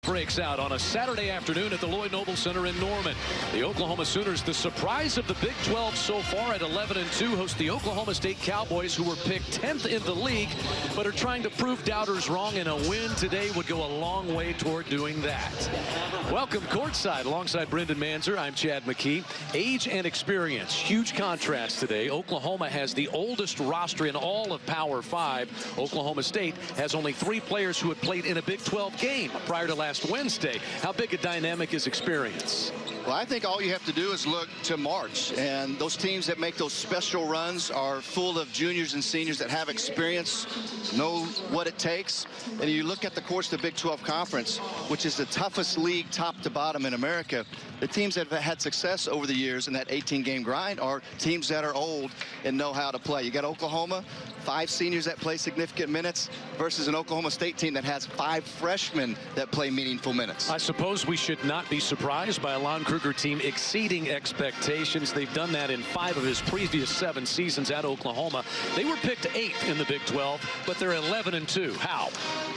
Breaks out on a Saturday afternoon at the Lloyd Noble Center in Norman. The Oklahoma Sooners, the surprise of the Big 12 so far at 11-2, host the Oklahoma State Cowboys, who were picked 10th in the league, but are trying to prove doubters wrong, and a win today would go a long way toward doing that. Welcome courtside alongside Brendan Manzer. I'm Chad McKee. Age and experience, huge contrast today. Oklahoma has the oldest roster in all of Power 5. Oklahoma State has only 3 players who had played in a Big 12 game prior to last Wednesday. How big a dynamic is experience? Well, I think all you have to do is look to March, and those teams that make those special runs are full of juniors and seniors that have experience, know what it takes. And you look at the course of the Big 12 Conference, which is the toughest league top to bottom in America. The teams that have had success over the years in that 18-game grind are teams that are old and know how to play. You got Oklahoma, 5 seniors that play significant minutes versus an Oklahoma State team that has 5 freshmen that play meaningful minutes. I suppose we should not be surprised by a Lon Kruger team exceeding expectations. They've done that in 5 of his previous 7 seasons at Oklahoma. They were picked 8th in the Big 12, but they're 11-2. How?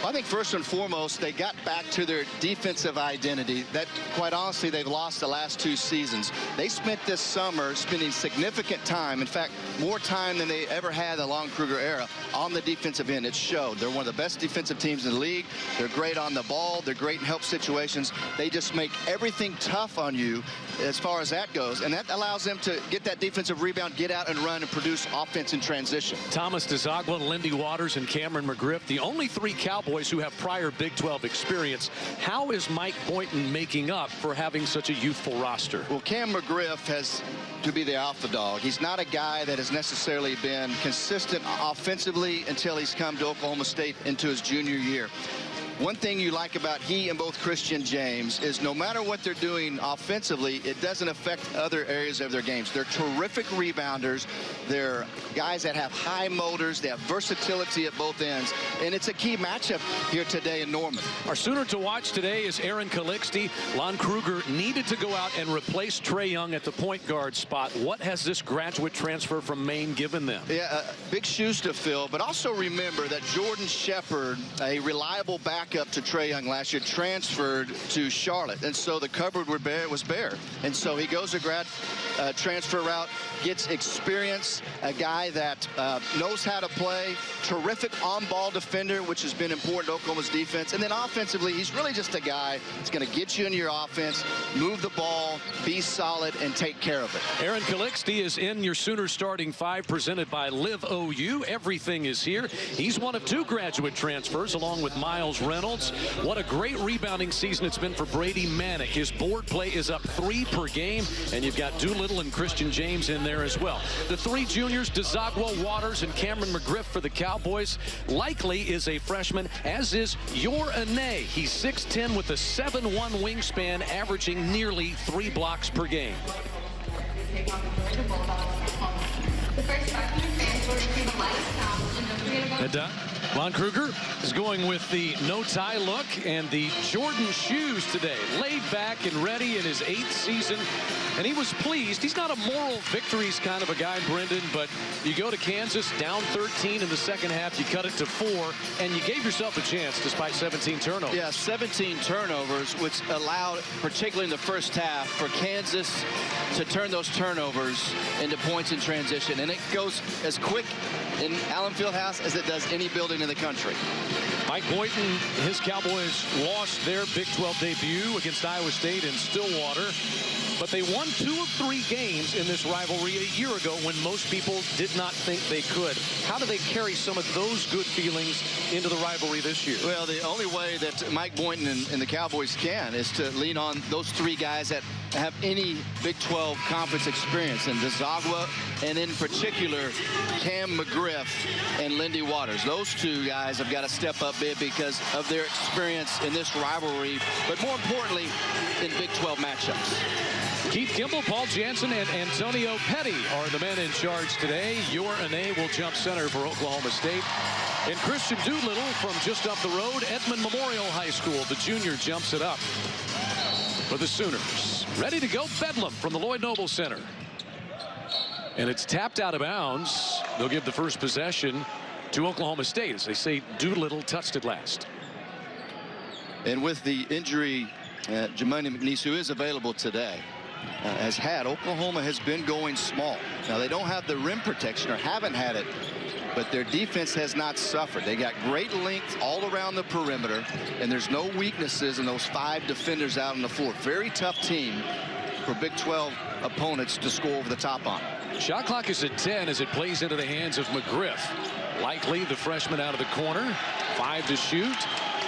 I think first and foremost, they got back to their defensive identity that, quite honestly, they've lost the last 2 seasons. They spent this summer spending significant time, in fact, more time than they ever had in the Lon Kruger era, on the defensive end. It showed. They're one of the best defensive teams in the league. They're great on the ball. They're great in help situations. They just make everything tough on you as far as that goes, and that allows them to get that defensive rebound, get out and run, and produce offense in transition. Thomas DeZagua, Lindy Waters, and Cameron McGriff, the only 3 Cowboys who have prior Big 12 experience. How is Mike Boynton making up for having such a youthful roster? Well, Cam McGriff has to be the alpha dog. He's not a guy that has necessarily been consistent offensively until he's come to Oklahoma State into his junior year. One thing you like about he and both Christian James is no matter what they're doing offensively, it doesn't affect other areas of their games. They're terrific rebounders. They're guys that have high motors. They have versatility at both ends. And it's a key matchup here today in Norman. Our Sooner to watch today is Aaron Calixte. Lon Kruger needed to go out and replace Trae Young at the point guard spot. What has this graduate transfer from Maine given them? Yeah, big shoes to fill. But also remember that Jordan Shepard, a reliable backup to Trae Young last year, transferred to Charlotte, and so the cupboard was bare, and so he goes a grad transfer route, gets experience, a guy that knows how to play, terrific on-ball defender, which has been important to Oklahoma's defense, and then offensively, he's really just a guy that's going to get you into your offense, move the ball, be solid, and take care of it. Aaron Calixte is in your Sooners starting 5, presented by Live OU. Everything is here. He's one of 2 graduate transfers, along with Miles Reynolds. What a great rebounding season it's been for Brady Manick. His board play is up 3 per game, and you've got Doolittle and Christian James in there as well. The 3 juniors, DeZagua, Waters, and Cameron McGriff for the Cowboys. Likely is a freshman, as is Yor Ane. He's 6'10" with a 7'1" wingspan, averaging nearly 3 blocks per game. And Lon Kruger is going with the no-tie look and the Jordan shoes today. Laid back and ready in his 8th season, and he was pleased. He's not a moral victories kind of a guy, Brendan, but you go to Kansas down 13 in the second half, you cut it to 4, and you gave yourself a chance despite 17 turnovers. Yeah, 17 turnovers, which allowed, particularly in the first half, for Kansas to turn those turnovers into points in transition, and it goes as quick in Allen Fieldhouse as it does any building in the country. Mike Boynton, his Cowboys lost their Big 12 debut against Iowa State in Stillwater, but they won 2 of 3 games in this rivalry a year ago when most people did not think they could. How do they carry some of those good feelings into the rivalry this year? Well, the only way that Mike Boynton and the Cowboys can is to lean on those 3 guys that have any Big 12 conference experience, and DeZagua, and in particular Cam McGriff and Lindy Waters. Those 2 guys have got to step up big because of their experience in this rivalry, but more importantly in Big 12 matchups. Keith Kimball, Paul Jansen, and Antonio Petty are the men in charge today. Yor Ane will jump center for Oklahoma State. And Christian Doolittle from just up the road, Edmond Memorial High School, the junior, jumps it up for the Sooners. Ready to go, Bedlam from the Lloyd Noble Center. And it's tapped out of bounds. They'll give the first possession to Oklahoma State. As they say, Doolittle touched it last. And with the injury, Jermaine McNeese, who is available today, Oklahoma has been going small. Now, they don't have the rim protection, or haven't had it, but their defense has not suffered. They got great length all around the perimeter, and there's no weaknesses in those 5 defenders out on the floor. Very tough team for Big 12 opponents to score over the top on. Shot clock is at 10 as it plays into the hands of McGriff. Likely the freshman out of the corner. 5 to shoot.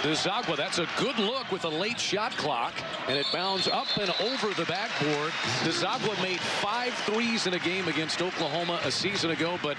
DeZagua, that's a good look with a late shot clock, and it bounds up and over the backboard. DeZagua made 5 threes in a game against Oklahoma a season ago, but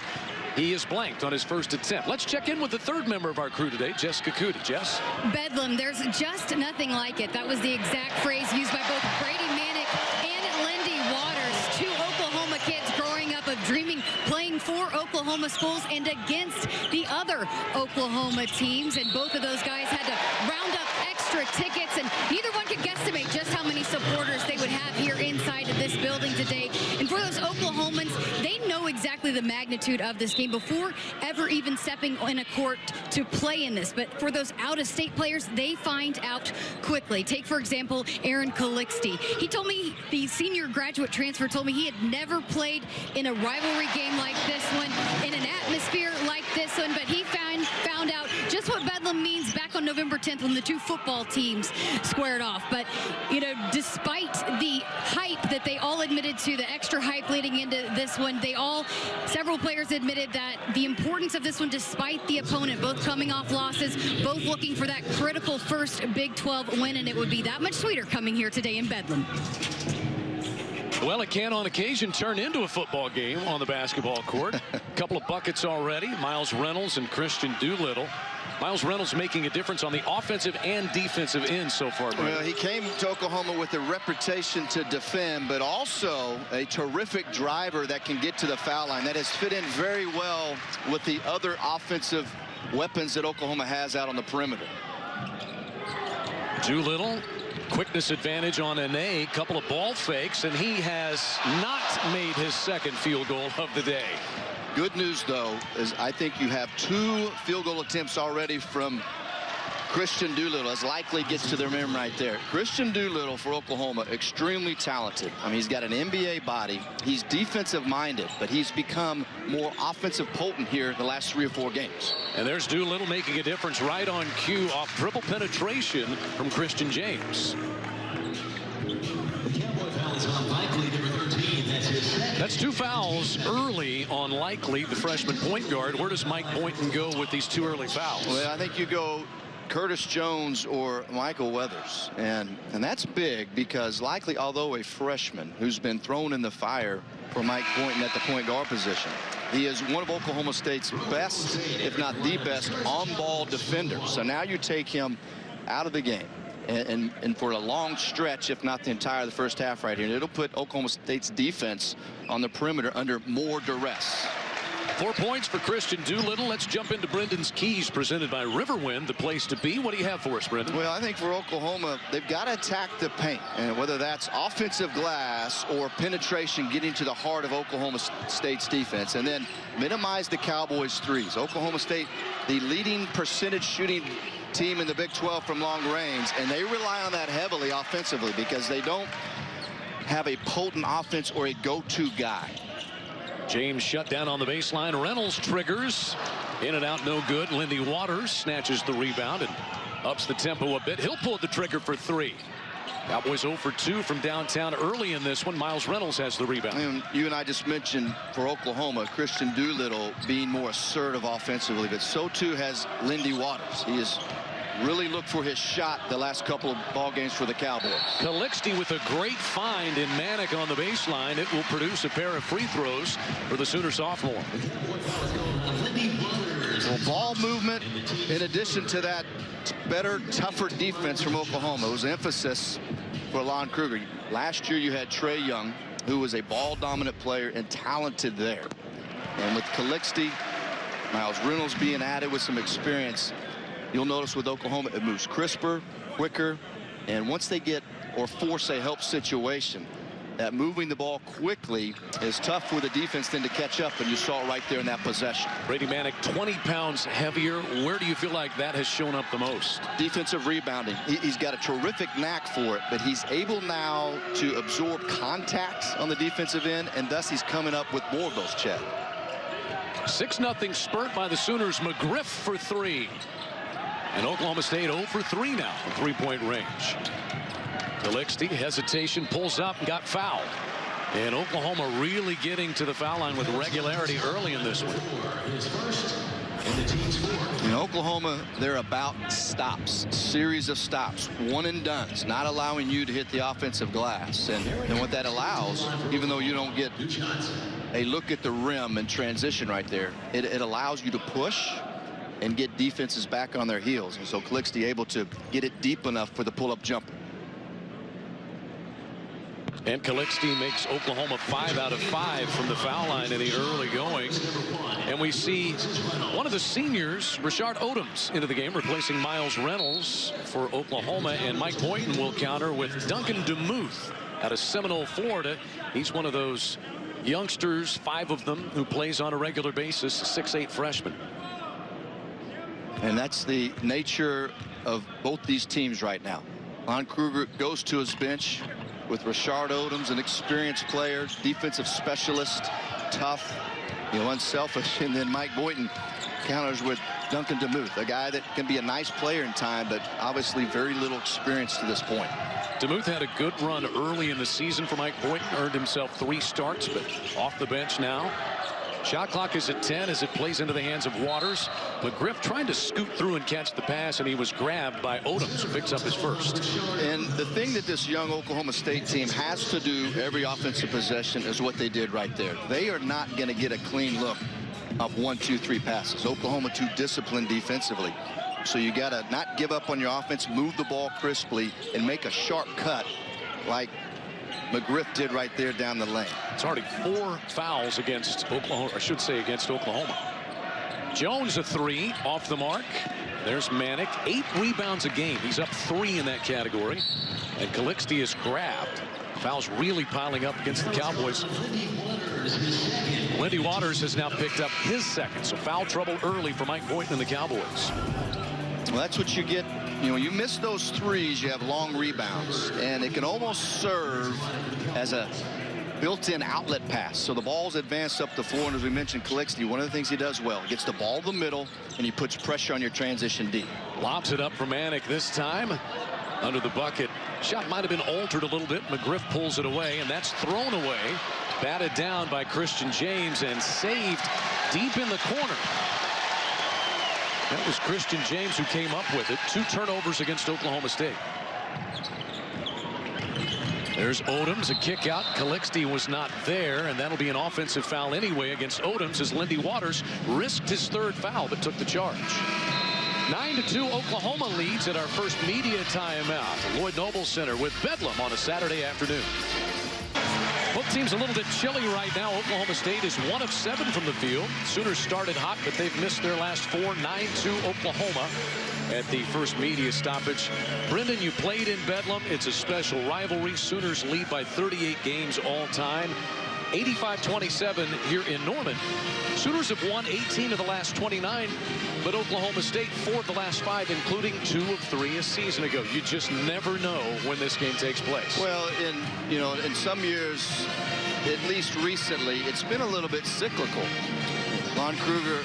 he is blanked on his first attempt. Let's check in with the third member of our crew today, Jessica Cootie. Jess? Bedlam, there's just nothing like it. That was the exact phrase used by both Brady Manick and Lindy Waters, 2 Oklahoma kids growing up of dreaming, playing for Oklahoma schools and against the other Oklahoma teams. And both of those guys had to round up extra tickets, and neither one could guesstimate just how many supporters they would have here inside of this building today. And for those Oklahomans, they know exactly the magnitude of this game before ever even stepping in a court to play in this. But for those out-of-state players, they find out quickly. Take, for example, Aaron Calixte. He told me, the senior graduate transfer told me he had never played in a rivalry game like this one, in an atmosphere like this one, but he found out just what Bedlam means back on November 10th when the 2 football teams squared off. But, you know, despite the hype that they all admitted to, the extra hype leading into this one, several players admitted that the importance of this one, despite the opponent, both coming off losses, both looking for that critical first Big 12 win, and it would be that much sweeter coming here today in Bedlam. Well, it can on occasion turn into a football game on the basketball court. A couple of buckets already. Miles Reynolds and Christian Doolittle. Miles Reynolds making a difference on the offensive and defensive end so far, Brandon. Well, he came to Oklahoma with a reputation to defend, but also a terrific driver that can get to the foul line. That has fit in very well with the other offensive weapons that Oklahoma has out on the perimeter. Doolittle, quickness advantage on Ane, couple of ball fakes, and he has not made his second field goal of the day. Good news, though, is I think you have 2 field goal attempts already from Christian Doolittle, as likely gets to the rim right there. Christian Doolittle for Oklahoma, extremely talented. I mean, he's got an NBA body. He's defensive minded, but he's become more offensive potent here the last 3 or 4 games. And there's Doolittle making a difference right on cue off dribble penetration from Christian James. That's 2 fouls early on Likely, the freshman point guard. Where does Mike Boynton go with these 2 early fouls? Well, I think you go Curtis Jones or Michael Weathers, and that's big because Likely, although a freshman who's been thrown in the fire for Mike Boynton at the point guard position, he is one of Oklahoma State's best, if not the best, on-ball defenders. So now you take him out of the game. And for a long stretch, if not the entire the first half right here, it'll put Oklahoma State's defense on the perimeter under more duress. 4 points for Christian Doolittle. Let's jump into Brendan's Keys, presented by Riverwind, the place to be. What do you have for us, Brendan? Well, I think for Oklahoma, they've got to attack the paint, and whether that's offensive glass or penetration, getting to the heart of Oklahoma State's defense, and then minimize the Cowboys' threes. Oklahoma State, the leading percentage shooting team in the Big 12 from long range, and they rely on that heavily offensively because they don't have a potent offense or a go-to guy. James shut down on the baseline. Reynolds triggers. In and out, no good. Lindy Waters snatches the rebound and ups the tempo a bit. He'll pull the trigger for 3. Cowboys 0 for 2 from downtown early in this one. Miles Reynolds has the rebound. And you and I just mentioned for Oklahoma, Christian Doolittle being more assertive offensively, but so too has Lindy Waters. He has really looked for his shot the last couple of ball games for the Cowboys. Calixte with a great find in Manick on the baseline. It will produce a pair of free throws for the Sooner sophomore. Well, ball movement, in addition to that better, tougher defense from Oklahoma, was emphasis for Lon Kruger. Last year you had Trey Young, who was a ball-dominant player and talented there. And with Calixte, Miles Reynolds being added with some experience, you'll notice with Oklahoma, it moves crisper, quicker, and once they get or force a help situation, that moving the ball quickly is tough for the defense then to catch up, and you saw it right there in that possession. Brady Manick 20 pounds heavier. Where do you feel like that has shown up the most? Defensive rebounding. He's got a terrific knack for it, but he's able now to absorb contacts on the defensive end, and thus he's coming up with more of those, Chad. 6-0 spurt by the Sooners. McGriff for 3. And Oklahoma State 0 for 3 now from three-point range. Calixte, hesitation, pulls up and got fouled. And Oklahoma really getting to the foul line with regularity early in this one. In Oklahoma, they're about stops, series of stops, one and dones, not allowing you to hit the offensive glass. And what that allows, even though you don't get a look at the rim and transition right there, it allows you to push and get defenses back on their heels. And so Calixte able to get it deep enough for the pull-up jumper. And Calixte makes Oklahoma 5 out of 5 from the foul line in the early going. And we see one of the seniors, Rashard Odoms, into the game, replacing Miles Reynolds for Oklahoma. And Mike Boynton will counter with Duncan DeMuth out of Seminole, Florida. He's one of those youngsters, 5 of them, who plays on a regular basis, 6'8" freshman. And that's the nature of both these teams right now. Lon Kruger goes to his bench with Rashard Odoms, an experienced player, defensive specialist, tough, unselfish. And then Mike Boynton counters with Duncan DeMuth, a guy that can be a nice player in time, but obviously very little experience to this point. DeMuth had a good run early in the season for Mike Boynton, earned himself 3 starts, but off the bench now. Shot clock is at 10 as it plays into the hands of Waters. McGriff trying to scoot through and catch the pass, and he was grabbed by Odoms, who picks up his first. And the thing that this young Oklahoma State team has to do every offensive possession is what they did right there. They are not going to get a clean look of 1, 2, 3 passes. Oklahoma too disciplined defensively. So you got to not give up on your offense, move the ball crisply, and make a sharp cut like McGriff did right there down the lane. It's already 4 fouls against Oklahoma, or I should say against Oklahoma. Jones a 3 off the mark. There's Manick, 8 rebounds a game. He's up 3 in that category. And Calixte is grabbed. Fouls really piling up against the Cowboys. Lindy Waters has now picked up his second. So foul trouble early for Mike Boynton and the Cowboys. Well, that's what you get. You miss those threes, you have long rebounds, and it can almost serve as a built-in outlet pass. So the ball's advanced up the floor, and as we mentioned, Calixte, one of the things he does well, gets the ball in the middle, and he puts pressure on your transition deep. Lobs it up for Manick this time. Under the bucket. Shot might have been altered a little bit. McGriff pulls it away, and that's thrown away. Batted down by Christian James and saved deep in the corner. That was Christian James who came up with it. 2 turnovers against Oklahoma State. There's Odoms, a kick out. Calixte was not there, and that'll be an offensive foul anyway against Odoms as Lindy Waters risked his 3rd foul but took the charge. 9-2 Oklahoma leads at our first media timeout. Lloyd Noble Center with Bedlam on a Saturday afternoon. Both teams a little bit chilly right now. Oklahoma State is 1 of 7 from the field. Sooners started hot, but they've missed their last 4. 9-2 Oklahoma at the first media stoppage. Brendan, you played in Bedlam. It's a special rivalry. Sooners lead by 38 games all time. 85-27 here in Norman. Sooners have won 18 of the last 29, but Oklahoma State 4 of the last 5, including 2 of 3 a season ago. You just never know when this game takes place. Well, in some years, at least recently, it's been a little bit cyclical. Lon Kruger,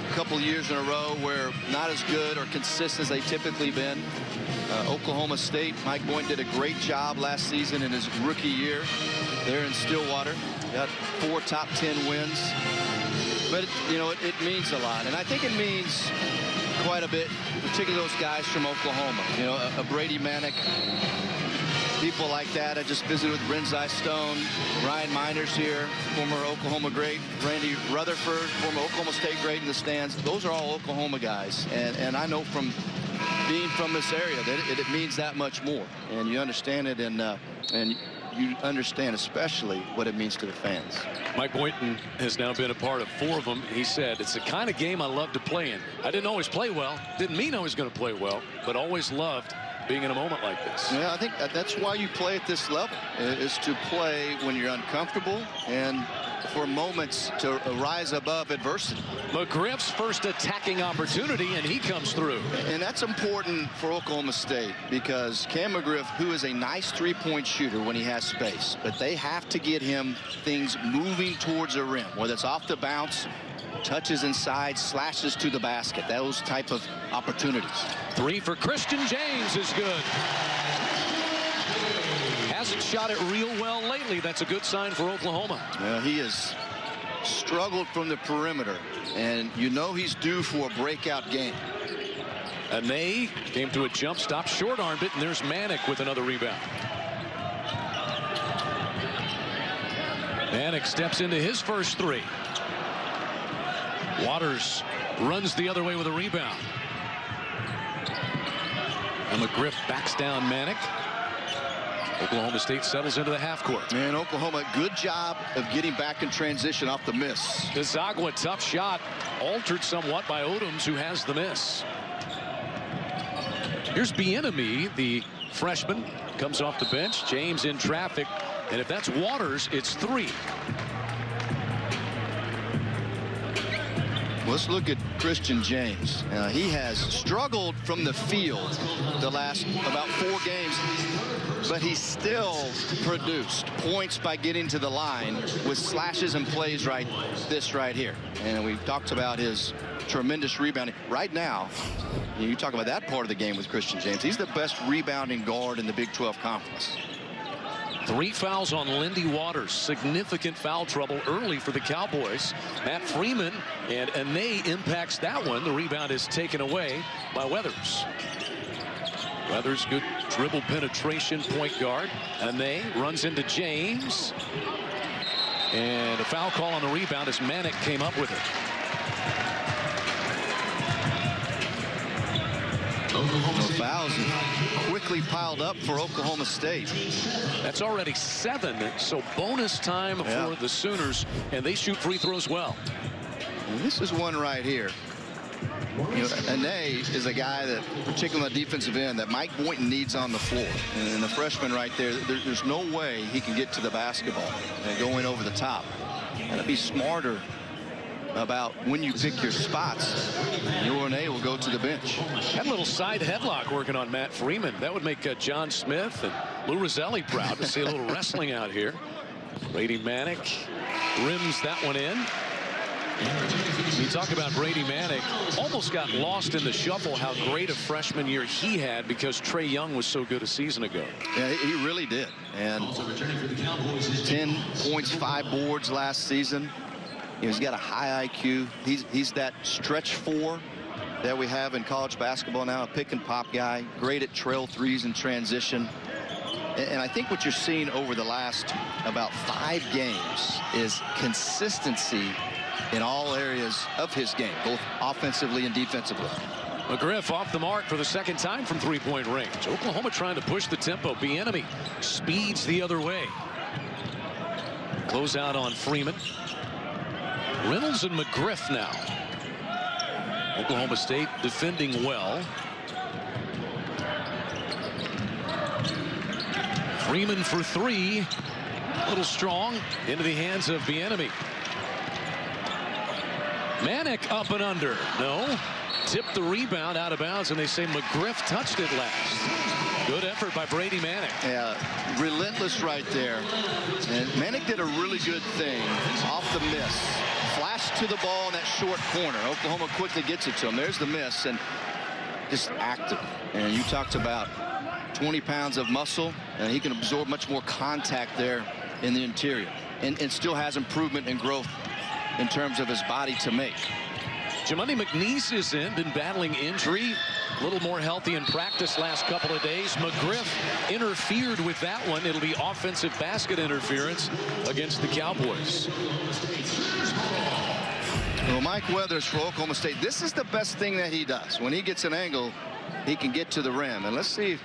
a couple years in a row where not as good or consistent as they typically been. Oklahoma State, Mike Boynton did a great job last season in his rookie year there in Stillwater. Got 4 top 10 wins. But, it means a lot. And I think it means quite a bit, particularly those guys from Oklahoma. A Brady Manick, people like that. I just visited with Renzai Stone, Ryan Miners here, former Oklahoma great, Randy Rutherford, former Oklahoma State great in the stands. Those are all Oklahoma guys. And I know from being from this area that it means that much more. And you understand it, and you understand especially what it means to the fans. Mike Boynton has now been a part of 4 of them. He said, it's the kind of game I love to play in. I didn't always play well. Didn't mean I was going to play well, but always loved being in a moment like this. Yeah, I think that's why you play at this level, is to play when you're uncomfortable and for moments to rise above adversity. McGriff's first attacking opportunity, and he comes through. And that's important for Oklahoma State, because Cam McGriff, who is a nice three-point shooter when he has space, but they have to get him things moving towards the rim, whether it's off the bounce, touches inside, slashes to the basket, those type of opportunities. 3 for Christian James is good. Hasn't shot it real well lately. That's a good sign for Oklahoma. Well, he has struggled from the perimeter, and you know he's due for a breakout game. And they came to a jump stop, short-armed it, and there's Manick with another rebound. Manick steps into his first 3. Waters runs the other way with a rebound. And McGriff backs down Manick. Oklahoma State settles into the half court. And Oklahoma, good job of getting back in transition off the miss. Gonzaga, tough shot, altered somewhat by Odoms, who has the miss. Here's Bieniemy, the freshman, comes off the bench. James in traffic, and if that's Waters, it's 3. Let's look at Christian James. He has struggled from the field the last about 4 games, but he still produced points by getting to the line with slashes and plays right here. And we talked about his tremendous rebounding. Right now, you talk about that part of the game with Christian James. He's the best rebounding guard in the Big 12 Conference. 3 fouls on Lindy Waters. Significant foul trouble early for the Cowboys. Matt Freeman, and Ane impacts that one. The rebound is taken away by Weathers. Weathers, good dribble penetration, point guard. Ane runs into James. And a foul call on the rebound as Manick came up with it. Fouls quickly piled up for Oklahoma State. That's already 7, so bonus time for the Sooners, and they shoot free throws well. And this is one right here. You know, Ane is a guy that, particularly on the defensive end, that Mike Boynton needs on the floor. And the freshman right there, there's no way he can get to the basketball and go in over the top. Got to be smarter about when you pick your spots. Your Ane will go to the bench. That little side headlock working on Matt Freeman. That would make John Smith and Lou Roselli proud to see a little wrestling out here. Brady Manick rims that one in. You talk about Brady Manick, almost got lost in the shuffle how great a freshman year he had because Trae Young was so good a season ago. Yeah, he really did. And 10 points, 5 boards last season. You know, he's got a high IQ. He's that stretch 4 that we have in college basketball now, a pick and pop guy, great at trail 3s in transition. And I think what you're seeing over the last about 5 games is consistency in all areas of his game, both offensively and defensively. McGriff off the mark for the 2nd time from 3-point range. Oklahoma trying to push the tempo. Bieniemy speeds the other way. Close out on Freeman. Reynolds and McGriff now. Oklahoma State defending well. Freeman for 3. A little strong into the hands of Bieniemy. Manick up and under. No. Tipped the rebound out of bounds, and they say McGriff touched it last. Good effort by Brady Manick. Yeah, relentless right there. And Manick did a really good thing off the miss. Flash to the ball in that short corner. Oklahoma quickly gets it to him. There's the miss, and just active. And you talked about 20 pounds of muscle, and he can absorb much more contact there in the interior. And still has improvement and growth in terms of his body to make. Jamoni McNeese is in, been battling injury. A little more healthy in practice last couple of days. McGriff interfered with that one. It'll be offensive basket interference against the Cowboys. Well, Mike Weathers for Oklahoma State, this is the best thing that he does. When he gets an angle, he can get to the rim. And let's see if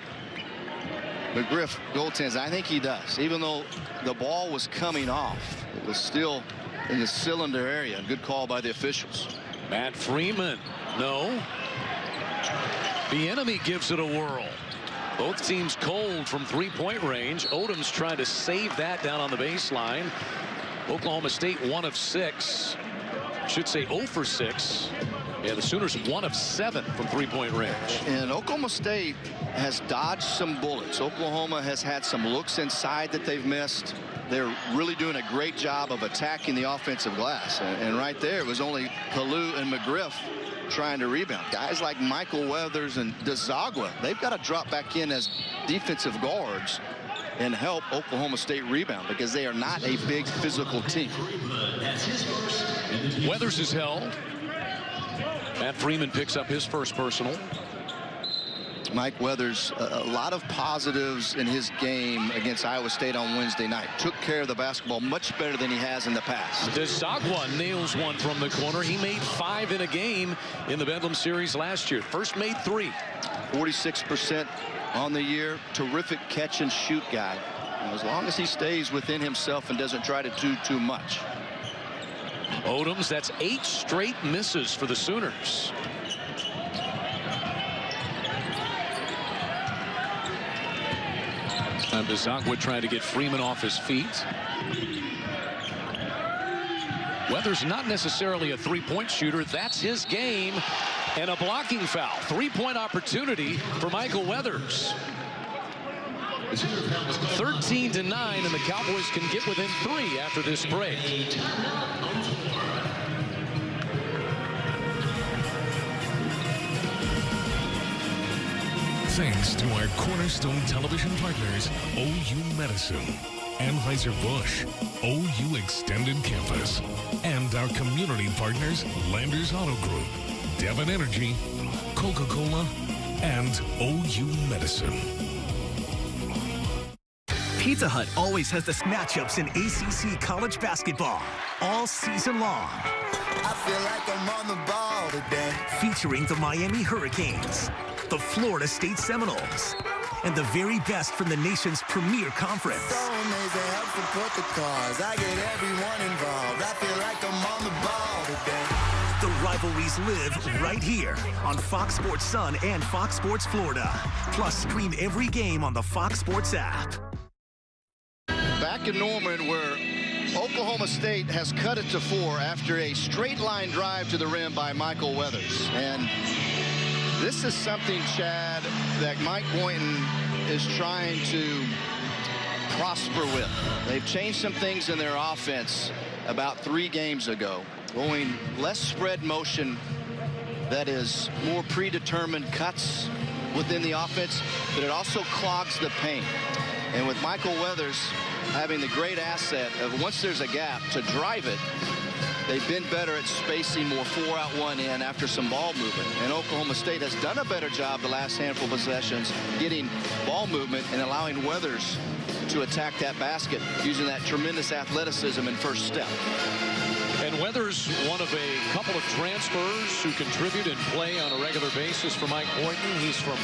McGriff goaltends. I think he does. Even though the ball was coming off, it was still in the cylinder area. Good call by the officials. Matt Freeman, no. Bieniemy gives it a whirl. Both teams cold from three-point range. Odom's trying to save that down on the baseline. Oklahoma State 1 of 6. Should say 0 for 6. Yeah, the Sooners 1 of 7 from three-point range. And Oklahoma State has dodged some bullets. Oklahoma has had some looks inside that they've missed. They're really doing a great job of attacking the offensive glass. And right there, it was only Kalu and McGriff trying to rebound. Guys like Michael Weathers and DeZagua, they've got to drop back in as defensive guards and help Oklahoma State rebound because they are not a big physical team. Weathers is held. Matt Freeman picks up his first personal. Mike Weathers, a lot of positives in his game against Iowa State on Wednesday night. Took care of the basketball much better than he has in the past. DeZagua nails one from the corner. He made 5 in a game in the Bedlam series last year. First made 3. 46% on the year. Terrific catch and shoot guy. And as long as he stays within himself and doesn't try to do too much. Odoms, that's 8 straight misses for the Sooners. DeZagua trying to get Freeman off his feet. Weathers not necessarily a three-point shooter. That's his game. And a blocking foul. 3-point opportunity for Michael Weathers. 13-9, and the Cowboys can get within 3 after this break. Thanks to our cornerstone television partners, OU Medicine, Anheuser-Busch, OU Extended Campus, and our community partners, Landers Auto Group, Devon Energy, Coca-Cola, and OU Medicine. Pizza Hut always has the matchups in ACC college basketball all season long. I feel like I'm on the ball today. Featuring the Miami Hurricanes, the Florida State Seminoles, and the very best from the nation's premier conference. So amazing, help support the cause. I get everyone involved. I feel like I'm on the ball today. The rivalries live right here on Fox Sports Sun and Fox Sports Florida. Plus, stream every game on the Fox Sports app. Back in Norman, where Oklahoma State has cut it to 4 after a straight line drive to the rim by Michael Weathers. And this is something, Chad, that Mike Boynton is trying to prosper with. They've changed some things in their offense about 3 games ago, going less spread motion that is more predetermined cuts within the offense, but it also clogs the paint. And with Michael Weathers having the great asset of once there's a gap to drive it, they've been better at spacing more 4-out 1-in after some ball movement. And Oklahoma State has done a better job the last handful of possessions getting ball movement and allowing Weathers to attack that basket using that tremendous athleticism and first step. And Weathers, one of a couple of transfers who contribute and play on a regular basis for Mike Boynton. He's from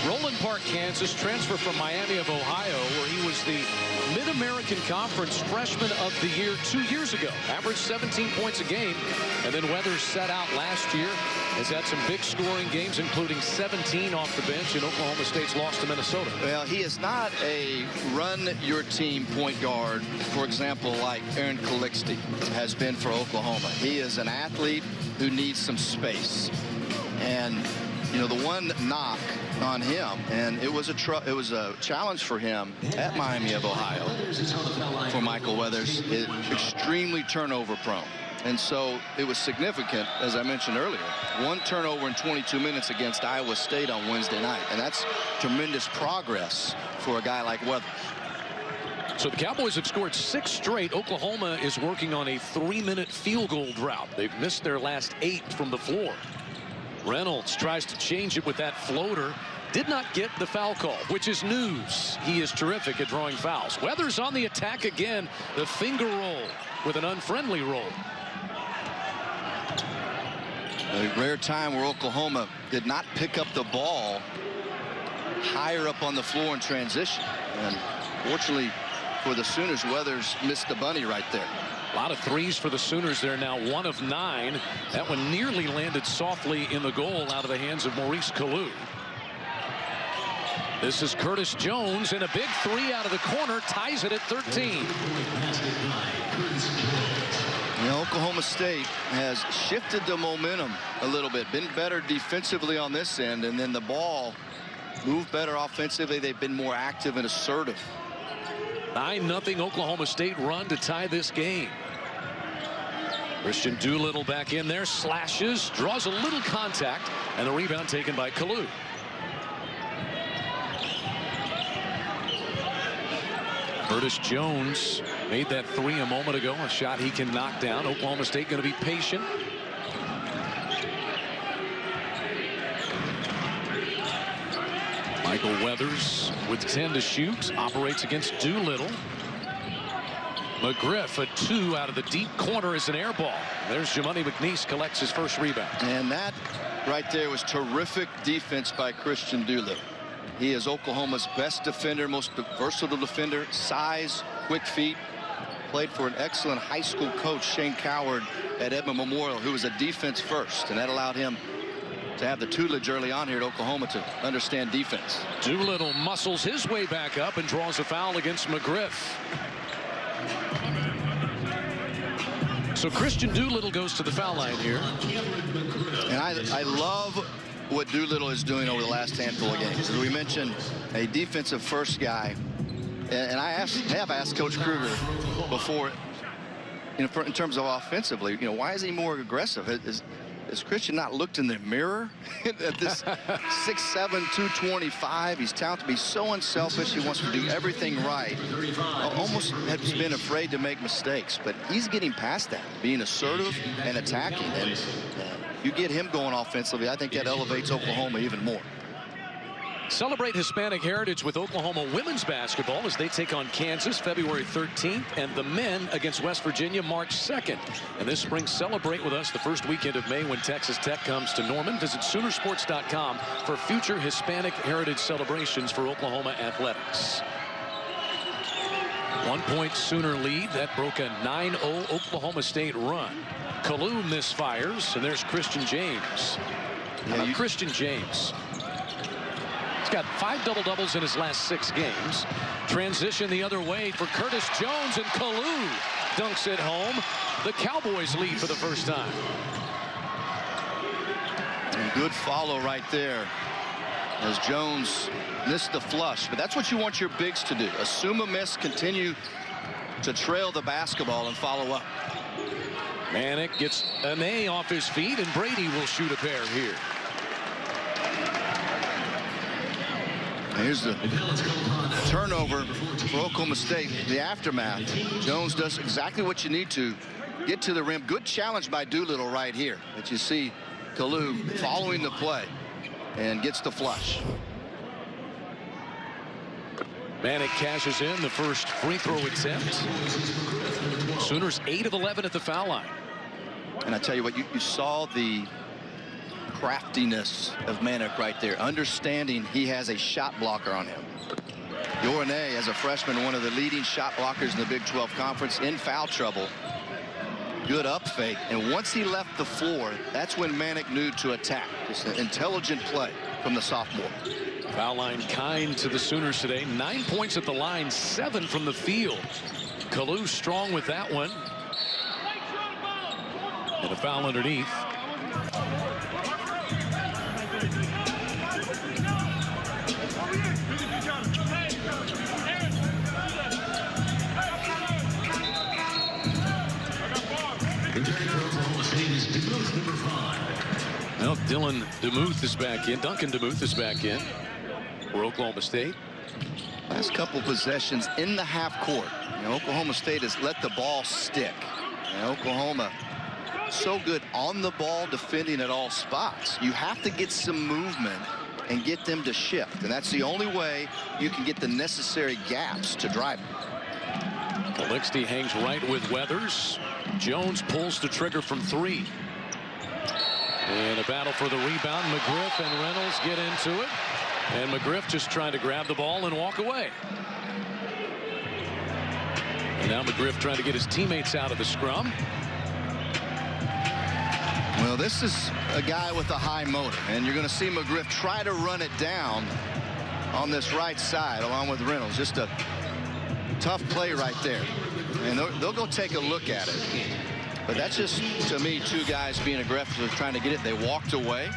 Roland Park, Kansas, transfer from Miami of Ohio, where he was the Mid-American Conference Freshman of the Year 2 years ago. Averaged 17 points a game. And then Weathers sat out last year. Has had some big scoring games, including 17 off the bench in Oklahoma State's loss to Minnesota. Well, he is not a run-your-team point guard, for example, like Aaron Calixte has been for Oklahoma. He is an athlete who needs some space. And, you know, the one knock on him, and it was a challenge for him at Miami of Ohio for Michael Weathers, is extremely turnover prone. And so it was significant, as I mentioned earlier. 1 turnover in 22 minutes against Iowa State on Wednesday night. And that's tremendous progress for a guy like Weathers. So the Cowboys have scored 6 straight. Oklahoma is working on a 3-minute field goal drought. They've missed their last 8 from the floor. Reynolds tries to change it with that floater. Did not get the foul call, which is news. He is terrific at drawing fouls. Weathers on the attack again. The finger roll with an unfriendly roll. A rare time where Oklahoma did not pick up the ball higher up on the floor in transition. And fortunately for the Sooners, Weathers missed the bunny right there. A lot of threes for the Sooners. They're now 1 of 9. That one nearly landed softly in the goal out of the hands of Maurice Kalu. This is Curtis Jones, and a big three out of the corner ties it at 13. You know, Oklahoma State has shifted the momentum a little bit, been better defensively on this end, and then the ball moved better offensively. They've been more active and assertive. 9-0 Oklahoma State run to tie this game. Christian Doolittle back in there, slashes, draws a little contact, and the rebound taken by Kalu. Curtis Jones made that three a moment ago, a shot he can knock down. Oklahoma State going to be patient. Michael Weathers with 10 to shoot, operates against Doolittle. McGriff, a two out of the deep corner, is an air ball. There's Jamoni McNeese, collects his first rebound. And that right there was terrific defense by Christian Doolittle. He is Oklahoma's best defender, most versatile defender, size, quick feet. Played for an excellent high school coach, Shane Coward, at Edmond Memorial, who was a defense first, and that allowed him to have the tutelage early on here at Oklahoma to understand defense. Doolittle muscles his way back up and draws a foul against McGriff. So Christian Doolittle goes to the foul line here. And I love what Doolittle is doing over the last handful of games. As we mentioned, a defensive first guy. And I have asked Coach Kruger before, in terms of offensively, why is he more aggressive? Has Christian not looked in the mirror at this 6'7", 225? He's talented to be so unselfish. He wants to do everything right. Almost has been afraid to make mistakes, but he's getting past that, being assertive and attacking. And you get him going offensively, I think that elevates Oklahoma even more. Celebrate Hispanic heritage with Oklahoma women's basketball as they take on Kansas February 13th, and the men against West Virginia March 2nd. And this spring, celebrate with us the first weekend of May when Texas Tech comes to Norman. Visit Soonersports.com for future Hispanic heritage celebrations for Oklahoma athletics. 1 point Sooner lead. That broke a 9-0 Oklahoma State run. Kalu misfires, and there's Christian James. Christian James. Got 5 double-doubles in his last 6 games. Transition the other way for Curtis Jones, and Kalu dunks it home. The Cowboys lead for the first time. And good follow right there as Jones missed the flush. But that's what you want your bigs to do. Assume a miss, continue to trail the basketball and follow up. Manick gets an A off his feet, and Brady will shoot a pair here. Here's the turnover for Oklahoma State. The aftermath. Jones does exactly what you need to get to the rim. Good challenge by Doolittle right here. But you see Kalu following the play and gets the flush. Manick cashes in the first free throw attempt. Sooners 8 of 11 at the foul line. And I tell you what, you saw the craftiness of Manick right there, understanding he has a shot blocker on him. Yorane, as a freshman, one of the leading shot blockers in the Big 12 Conference, in foul trouble. Good up fake, and once he left the floor, that's when Manick knew to attack. Just an intelligent play from the sophomore. Foul line kind to the Sooners today. 9 points at the line, 7 from the field. Kalu strong with that one. And a foul underneath. Well, Dylan DeMuth is back in. Duncan DeMuth is back in for Oklahoma State. Last couple possessions in the half court. Oklahoma State has let the ball stick. Oklahoma so good on the ball, defending at all spots. You have to get some movement and get them to shift, and that's the only way you can get the necessary gaps to drive. Calixte hangs right with Weathers. Jones pulls the trigger from 3. And a battle for the rebound. McGriff and Reynolds get into it. And McGriff just trying to grab the ball and walk away. And now McGriff trying to get his teammates out of the scrum. Well, this is a guy with a high motor, and you're going to see McGriff try to run it down. on this right side along with Reynolds. Just a tough play right there. And they'll go take a look at it. But that's just, to me, two guys being aggressive trying to get it. They walked away.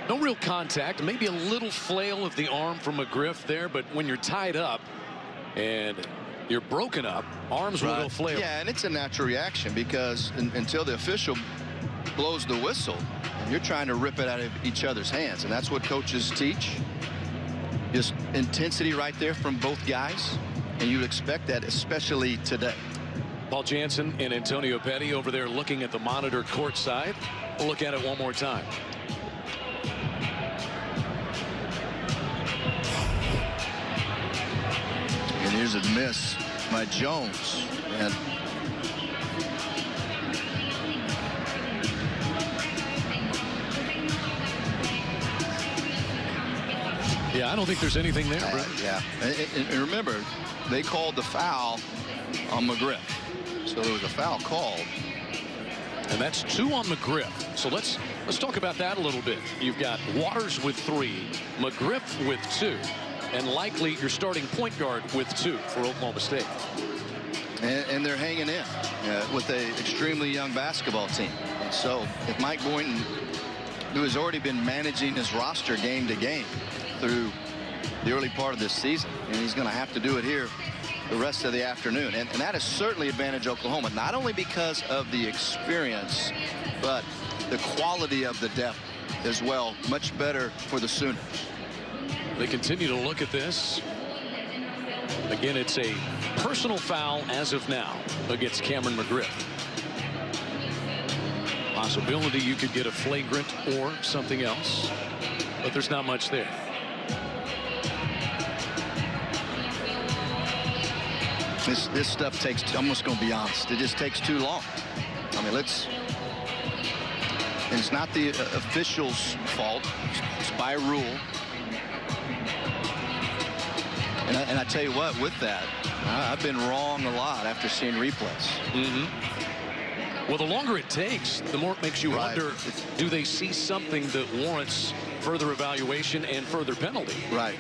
No real contact. Maybe a little flail of the arm from McGriff there, but when you're tied up and you're broken up, arms will flail. Yeah, and it's a natural reaction because until the official blows the whistle, you're trying to rip it out of each other's hands, and that's what coaches teach. Just intensity right there from both guys, and you'd expect that, especially today. Paul Jansen and Antonio Petty over there looking at the monitor courtside. We'll look at it one more time. And here's a miss by Jones. And yeah, I don't think there's anything there, Brett. Yeah, and remember, they called the foul on McGriff. So there was a foul called. And that's 2 on McGriff. So let's talk about that a little bit. You've got Waters with 3, McGriff with 2, and likely your starting point guard with 2 for Oklahoma State. And they're hanging in with an extremely young basketball team. So if Mike Boynton, who has already been managing his roster game to game through the early part of this season, and he's going to have to do it here the rest of the afternoon. And that is certainly advantage Oklahoma, not only because of the experience, but the quality of the depth as well. Much better for the Sooners. They continue to look at this. Again, it's a personal foul as of now against Cameron McGriff. Possibility you could get a flagrant or something else, but there's not much there. This stuff takes, I'm just going to be honest, it just takes too long. I mean, and it's not the officials' fault. It's by rule. And I tell you what, with that, I've been wrong a lot after seeing replays. Well, the longer it takes, the more it makes you wonder, do they see something that warrants further evaluation and further penalty? Right.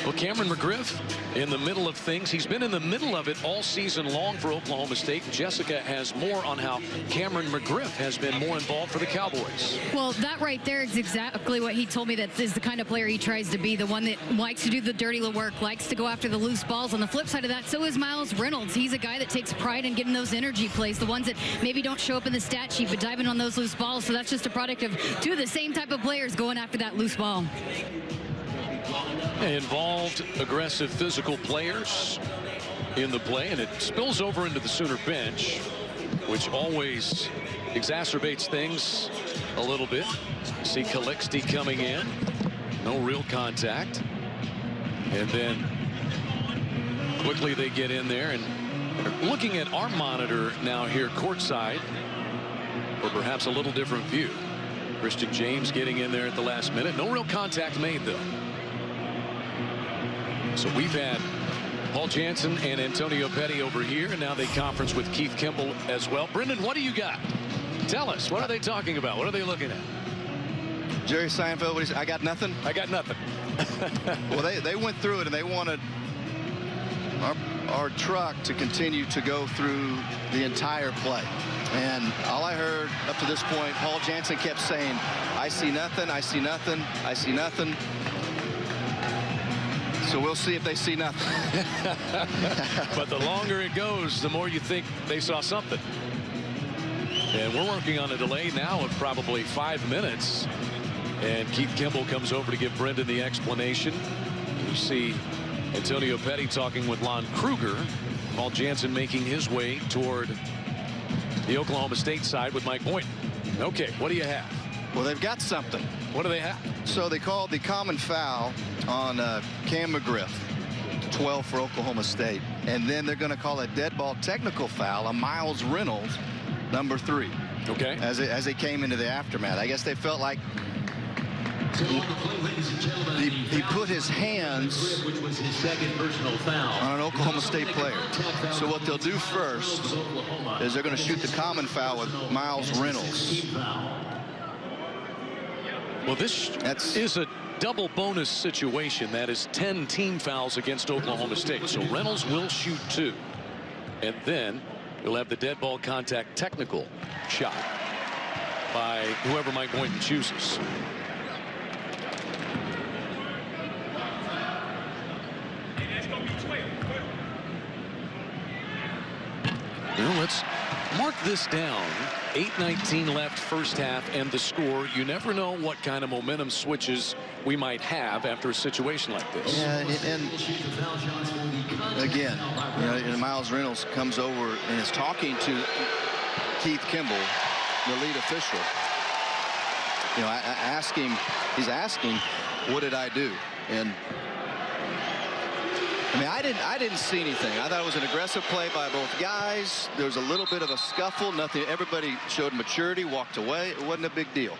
Well, Cameron McGriff in the middle of things. He's been in the middle of it all season long for Oklahoma State. Jessica has more on how Cameron McGriff has been more involved for the Cowboys. Well, that right there is exactly what he told me, that is the kind of player he tries to be, the one that likes to do the dirty work, likes to go after the loose balls. On the flip side of that, so is Miles Reynolds. He's a guy that takes pride in getting those energy plays, the ones that maybe don't show up in the stat sheet, but diving on those loose balls. So that's just a product of 2 of the same type of players going after that loose ball. Involved, aggressive, physical players in the play, and it spills over into the Sooner bench, which always exacerbates things a little bit. See Calixte coming in, no real contact, and then quickly they get in there, and looking at our monitor now here courtside for perhaps a little different view. Christian James getting in there at the last minute. No real contact made, though. So we've had Paul Jansen and Antonio Petty over here, and now they conference with Keith Kimball as well. Brendan, what do you got? Tell us. What are they talking about? What are they looking at? Jerry Seinfeld, what do you say? I got nothing? I got nothing. Well, they went through it, and they wanted our truck to continue to go through the entire play. And all I heard up to this point, Paul Jansen kept saying, I see nothing, I see nothing, I see nothing. So we'll see if they see nothing. But the longer it goes, the more you think they saw something. And we're working on a delay now of probably 5 minutes. And Keith Kimball comes over to give Brendan the explanation. You see Antonio Petty talking with Lon Kruger. Paul Jansen making his way toward the Oklahoma State side with Mike Boynton. Okay, what do you have? Well, they've got something. What do they have? So they called the common foul on Cam McGriff, 12 for Oklahoma State. And then they're going to call a dead ball technical foul on Miles Reynolds, number 3. Okay. As they came into the aftermath. I guess they felt like he put his hands on an Oklahoma State player. So what they'll do first is they're going to shoot the common foul with Miles Reynolds. Well, this is a double bonus situation. That is 10 team fouls against Oklahoma State. So Reynolds will shoot 2. And then you'll have the dead ball contact technical shot by whoever Mike Boynton chooses. Well, let's mark this down. 8:19 left first half, and the score. You never know what kind of momentum switches we might have after a situation like this. Yeah, and again, you know, and Miles Reynolds comes over and is talking to Keith Kimball, the lead official. You know, he's asking, what did I do? And I mean, I didn't see anything. I thought it was an aggressive play by both guys. There was a little bit of a scuffle. Nothing. Everybody showed maturity, walked away. It wasn't a big deal.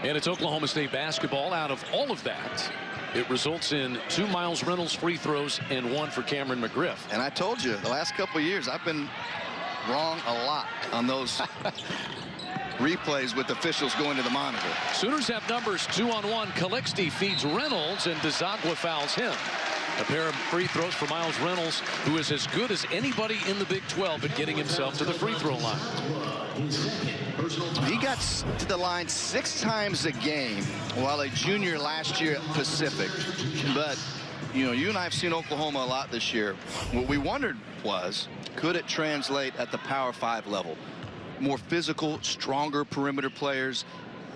And it's Oklahoma State basketball. Out of all of that, it results in 2 Miles Reynolds free throws and 1 for Cameron McGriff. And I told you, the last couple of years, I've been wrong a lot on those replays with officials going to the monitor. Sooners have numbers 2-on-1. Calixte feeds Reynolds, and DeZagua fouls him. A pair of free throws for Miles Reynolds, who is as good as anybody in the Big 12 at getting himself to the free throw line. He got to the line 6 times a game while a junior last year at Pacific. But, you know, you and I have seen Oklahoma a lot this year. What we wondered was, could it translate at the Power 5 level? More physical, stronger perimeter players.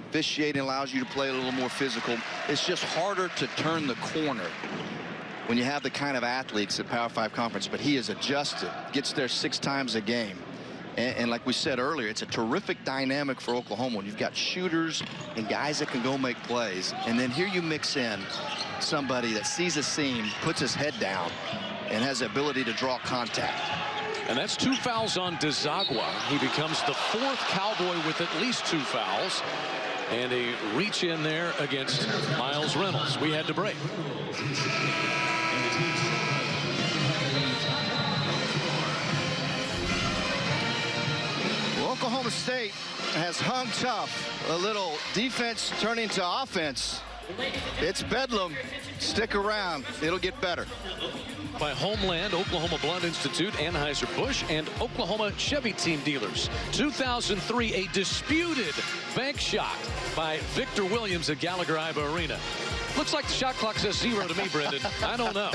Officiating allows you to play a little more physical. It's just harder to turn the corner when you have the kind of athletes at Power 5 conference. But he has adjusted, gets there 6 times a game. And like we said earlier, it's a terrific dynamic for Oklahoma when you've got shooters and guys that can go make plays. And then here you mix in somebody that sees a seam, puts his head down, and has the ability to draw contact. And that's 2 fouls on DeZagua. He becomes the 4th Cowboy with at least 2 fouls. And a reach in there against Miles Reynolds. We had to break. Well, Oklahoma State has hung tough. A little defense turning to offense. It's bedlam. Stick around. It'll get better. By Homeland, Oklahoma Blood Institute, Anheuser-Busch, and Oklahoma Chevy Team Dealers. 2003, a disputed bank shot by Victor Williams at Gallagher-Iba Arena. Looks like the shot clock says 0 to me, Brendan. I don't know.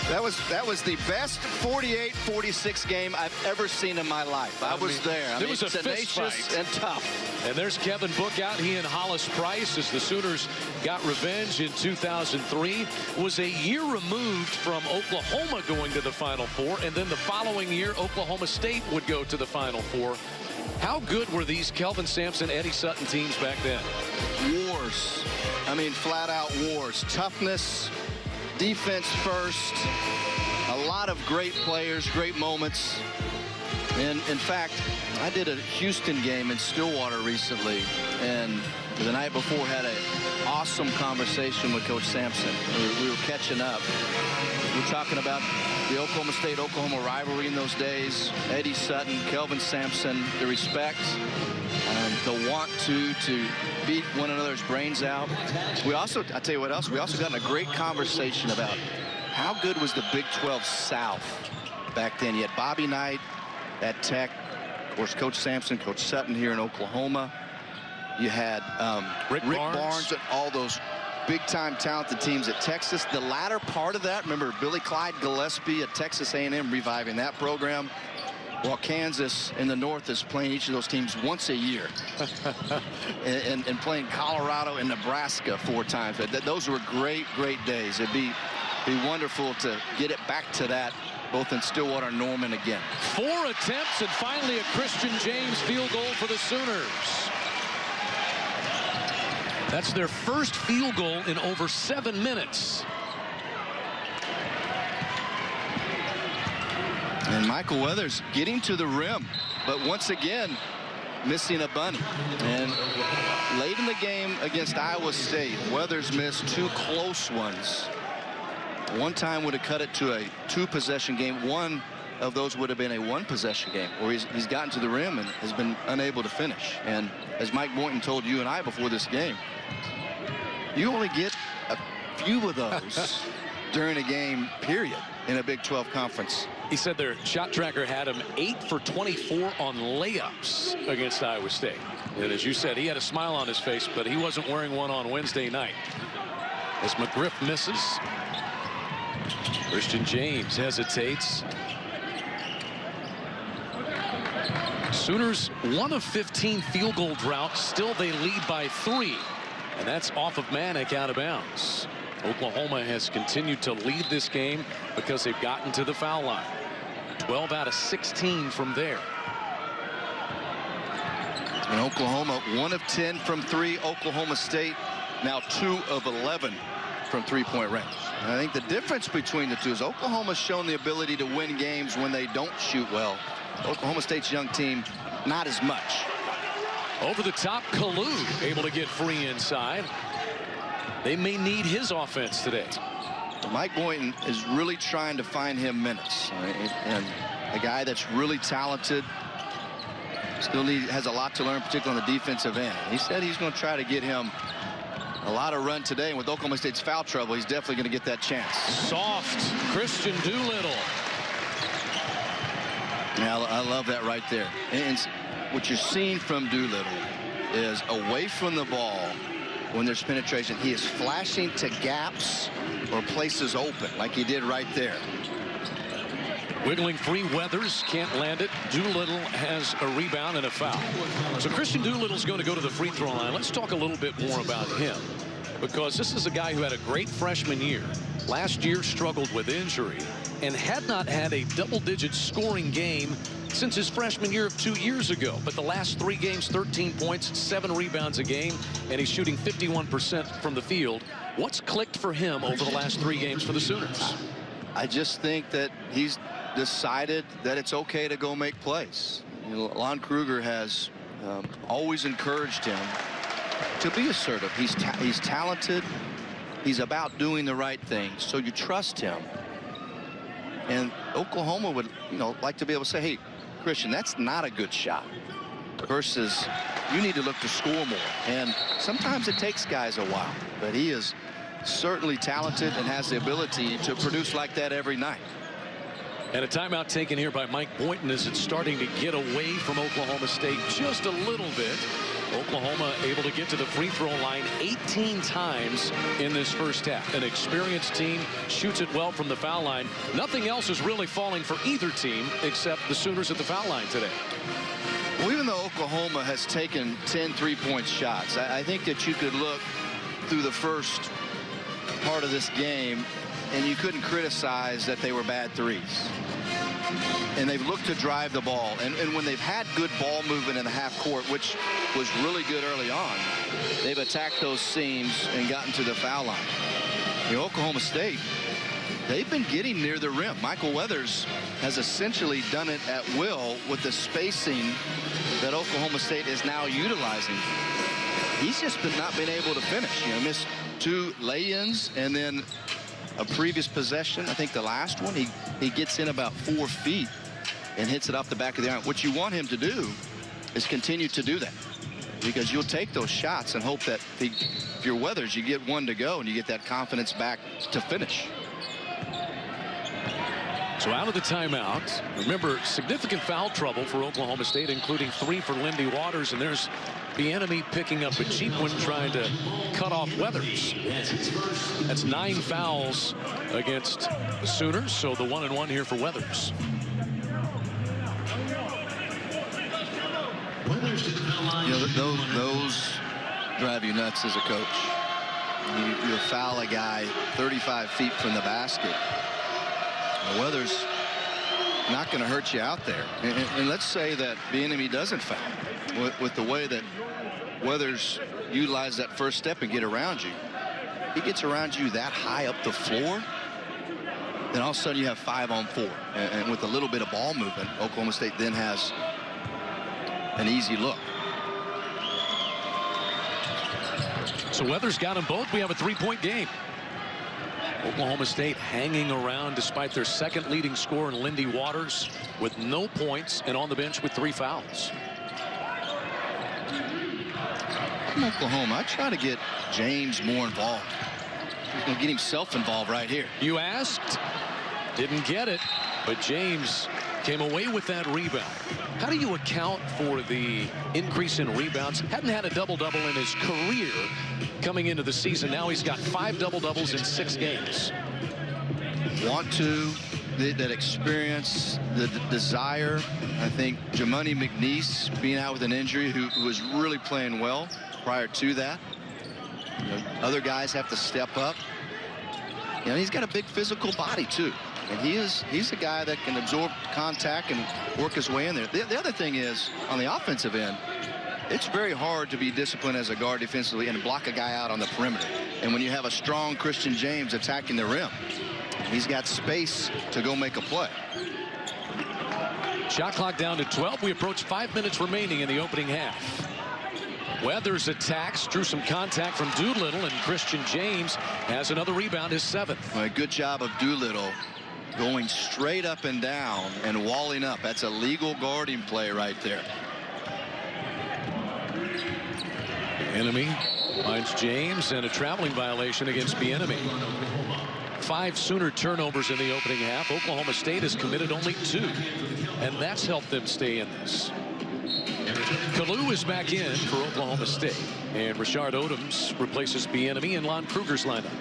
That was the best 48-46 game I've ever seen in my life. I was there. It was a tenacious fist fight. and tough. And there's Kevin Book out. He and Hollis Price, as the Sooners got revenge in 2003, was a year removed from Oklahoma going to the Final Four. And then the following year, Oklahoma State would go to the Final Four. How good were these Kelvin Sampson, Eddie Sutton teams back then? Wars. I mean, flat out wars. Toughness, defense first. A lot of great players, great moments. And in fact, I did a Houston game in Stillwater recently, and the night before had an awesome conversation with Coach Sampson. We were catching up. We're talking about the Oklahoma State-Oklahoma rivalry in those days. Eddie Sutton, Kelvin Sampson, the respect, the want to beat one another's brains out. We also, I'll tell you what else, we also got in a great conversation about how good was the Big 12 South back then. You had Bobby Knight at Tech, of course, Coach Sampson, Coach Sutton here in Oklahoma. You had Rick Barnes and all those big-time talented teams at Texas. The latter part of that, remember Billy Clyde Gillespie at Texas A&M reviving that program, while Kansas in the North is playing each of those teams once a year and playing Colorado and Nebraska 4 times. Those were great, great days. It'd be wonderful to get it back to that, both in Stillwater and Norman again. 4 attempts and finally a Christian James field goal for the Sooners. That's their first field goal in over 7 minutes. And Michael Weathers getting to the rim, but once again, missing a bunny. And late in the game against Iowa State, Weathers missed 2 close ones. One time would have cut it to a 2-possession game. One of those would have been a one-possession game where he's gotten to the rim and has been unable to finish. And as Mike Boynton told you and I before this game, you only get a few of those during a game, period, in a Big 12 conference. He said their shot tracker had him 8 for 24 on layups against Iowa State. And as you said, he had a smile on his face, but he wasn't wearing one on Wednesday night. As McGriff misses, Christian James hesitates. Sooners 1 of 15 field goal drought. Still they lead by 3. And that's off of Manick out of bounds. Oklahoma has continued to lead this game because they've gotten to the foul line. 12 out of 16 from there. And Oklahoma 1 of 10 from 3. Oklahoma State now 2 of 11 from three-point range. And I think the difference between the two is Oklahoma's shown the ability to win games when they don't shoot well. Oklahoma State's young team, not as much. Over the top, Kalu able to get free inside. They may need his offense today. Mike Boynton is really trying to find him minutes. And a guy that's really talented, still has a lot to learn, particularly on the defensive end. He said he's going to try to get him a lot of run today. And with Oklahoma State's foul trouble, he's definitely going to get that chance. Soft Christian Doolittle. Now, I love that right there. And what you're seeing from Doolittle is away from the ball when there's penetration. He is flashing to gaps or places open like he did right there. Wiggling free, Weathers can't land it. Doolittle has a rebound and a foul. So Christian Doolittle's going to go to the free throw line. Let's talk a little bit more about him, because this is a guy who had a great freshman year. Last year struggled with injury and had not had a double-digit scoring game since his freshman year of 2 years ago. But the last 3 games, 13 points, 7 rebounds a game, and he's shooting 51% from the field. What's clicked for him over the last 3 games for the Sooners? I just think that he's decided that it's okay to go make plays. You know, Lon Kruger has always encouraged him to be assertive. He's talented. He's about doing the right thing, so you trust him. And Oklahoma would, like to be able to say, hey, Christian, that's not a good shot, versus you need to look to score more. And sometimes it takes guys a while, but he is certainly talented and has the ability to produce like that every night. And a timeout taken here by Mike Boynton as it's starting to get away from Oklahoma State just a little bit. Oklahoma able to get to the free throw line 18 times in this first half. An experienced team shoots it well from the foul line. Nothing else is really falling for either team except the Sooners at the foul line today. Well, even though Oklahoma has taken 10 three-point shots, I think that you could look through the first part of this game and you couldn't criticize that they were bad threes. And they've looked to drive the ball. And when they've had good ball movement in the half court, which was really good early on, they've attacked those seams and gotten to the foul line. Oklahoma State, they've been getting near the rim. Michael Weathers has essentially done it at will with the spacing that Oklahoma State is now utilizing. He's just not been able to finish. Missed 2 lay-ins, and then a previous possession, I think the last one, he gets in about 4 feet and hits it off the back of the iron. What you want him to do is continue to do that, because you'll take those shots and hope that if you're Weathers, you get 1 to go and you get that confidence back to finish. So out of the timeout, remember, significant foul trouble for Oklahoma State, including 3 for Lindy Waters, and there's Bieniemy picking up a cheap one, trying to cut off Weathers. That's 9 fouls against the Sooners, so the 1-and-1 here for Weathers. Those drive you nuts as a coach. You foul a guy 35 feet from the basket. Weathers not going to hurt you out there. And let's say that Bieniemy doesn't foul. With the way that Weathers utilized that first step and get around you, he gets around you that high up the floor, then all of a sudden you have 5-on-4. And with a little bit of ball movement, Oklahoma State then has an easy look. So Weathers got them both. We have a 3-point game. Oklahoma State hanging around despite their second leading scorer, Lindy Waters, with no points and on the bench with 3 fouls. From Oklahoma, I try to get James more involved. He's going to get himself involved right here. You asked, didn't get it, but James came away with that rebound. How do you account for the increase in rebounds? Hadn't had a double-double in his career coming into the season. Now he's got 5 double-doubles in 6 games. Want to, that experience, the desire. I think Jamoni McNeese being out with an injury, who was really playing well prior to that. You know, other guys have to step up. You know, he's got a big physical body too. And he's a guy that can absorb contact and work his way in there. The other thing is, on the offensive end, it's very hard to be disciplined as a guard defensively and block a guy out on the perimeter. And when you have a strong Christian James attacking the rim, he's got space to go make a play. Shot clock down to 12. We approach 5 minutes remaining in the opening half. Weathers attacks, drew some contact from Doolittle, and Christian James has another rebound, his 7th. Well, good job of Doolittle going straight up and down and walling up. That's a legal guarding play right there. Bieniemy finds James, and a traveling violation against Bieniemy. 5 Sooner turnovers in the opening half. Oklahoma State has committed only 2, and that's helped them stay in this. Kalu is back in for Oklahoma State, and Rashard Odoms replaces Bieniemy in Lon Kruger's lineup.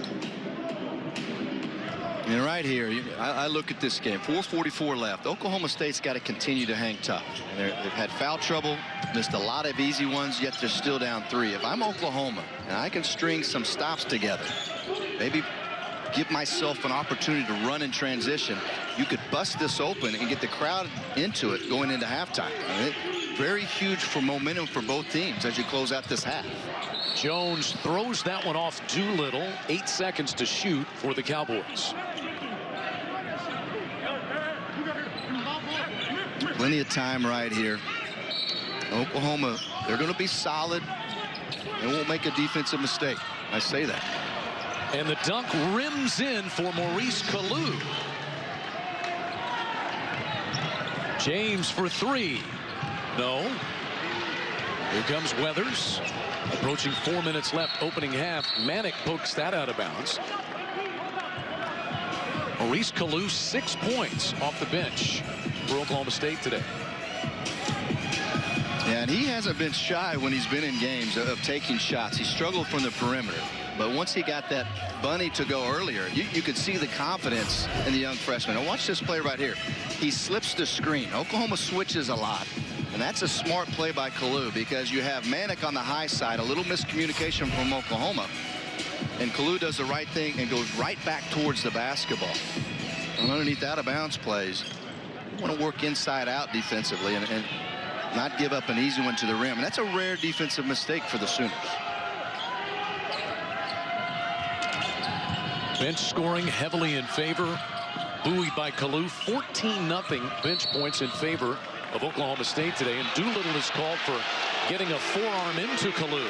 And right here, I look at this game. 4:44 left. Oklahoma State's got to continue to hang tough. They've had foul trouble, missed a lot of easy ones, yet they're still down 3. If I'm Oklahoma and I can string some stops together, maybe give myself an opportunity to run in transition, you could bust this open and get the crowd into it going into halftime. I mean, very huge for momentum for both teams as you close out this half. Jones throws that one off Doolittle. 8 seconds to shoot for the Cowboys. Plenty of time right here. Oklahoma, they're going to be solid. They won't make a defensive mistake. I say that. And the dunk rims in for Maurice Kalu. James for 3. No. Here comes Weathers. Approaching 4 minutes left, opening half. Manick pokes that out of bounds. Maurice Kalu, 6 points off the bench for Oklahoma State today. Yeah, and he hasn't been shy when he's been in games of taking shots. He struggled from the perimeter. But once he got that bunny to go earlier, you could see the confidence in the young freshman. And watch this play right here. He slips the screen. Oklahoma switches a lot. And that's a smart play by Kalu, because you have Manick on the high side, a little miscommunication from Oklahoma. And Kalu does the right thing and goes right back towards the basketball. And underneath out of bounds plays, you want to work inside out defensively and not give up an easy one to the rim. And that's a rare defensive mistake for the Sooners. Bench scoring heavily in favor. Buoyed by Kalu. 14-0 bench points in favor of Oklahoma State today. And Doolittle is called for getting a forearm into Kalu.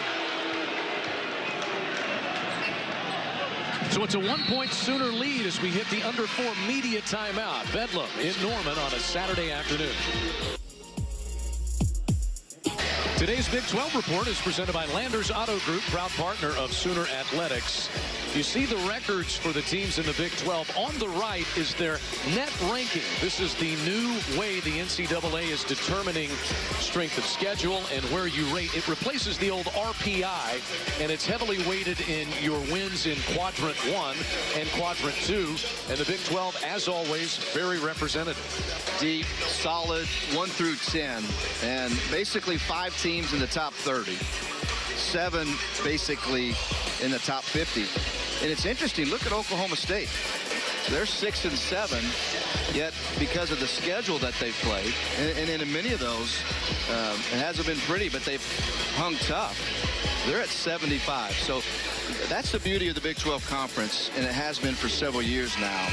So it's a 1-point Sooner lead as we hit the under 4 media timeout. Bedlam in Norman on a Saturday afternoon. Today's Big 12 report is presented by Landers Auto Group, proud partner of Sooner Athletics. You see the records for the teams in the Big 12. On the right is their net ranking. This is the new way the NCAA is determining strength of schedule and where you rate. It replaces the old RPI, and it's heavily weighted in your wins in Quadrant 1 and Quadrant 2. And the Big 12, as always, very representative. Deep, solid, 1 through 10, and basically 5 teams in the top 30. 7 basically in the top 50. And it's interesting, look at Oklahoma State. They're 6 and 7, yet because of the schedule that they've played, and in many of those, it hasn't been pretty, but they've hung tough. They're at 75. So that's the beauty of the Big 12 Conference, and it has been for several years now.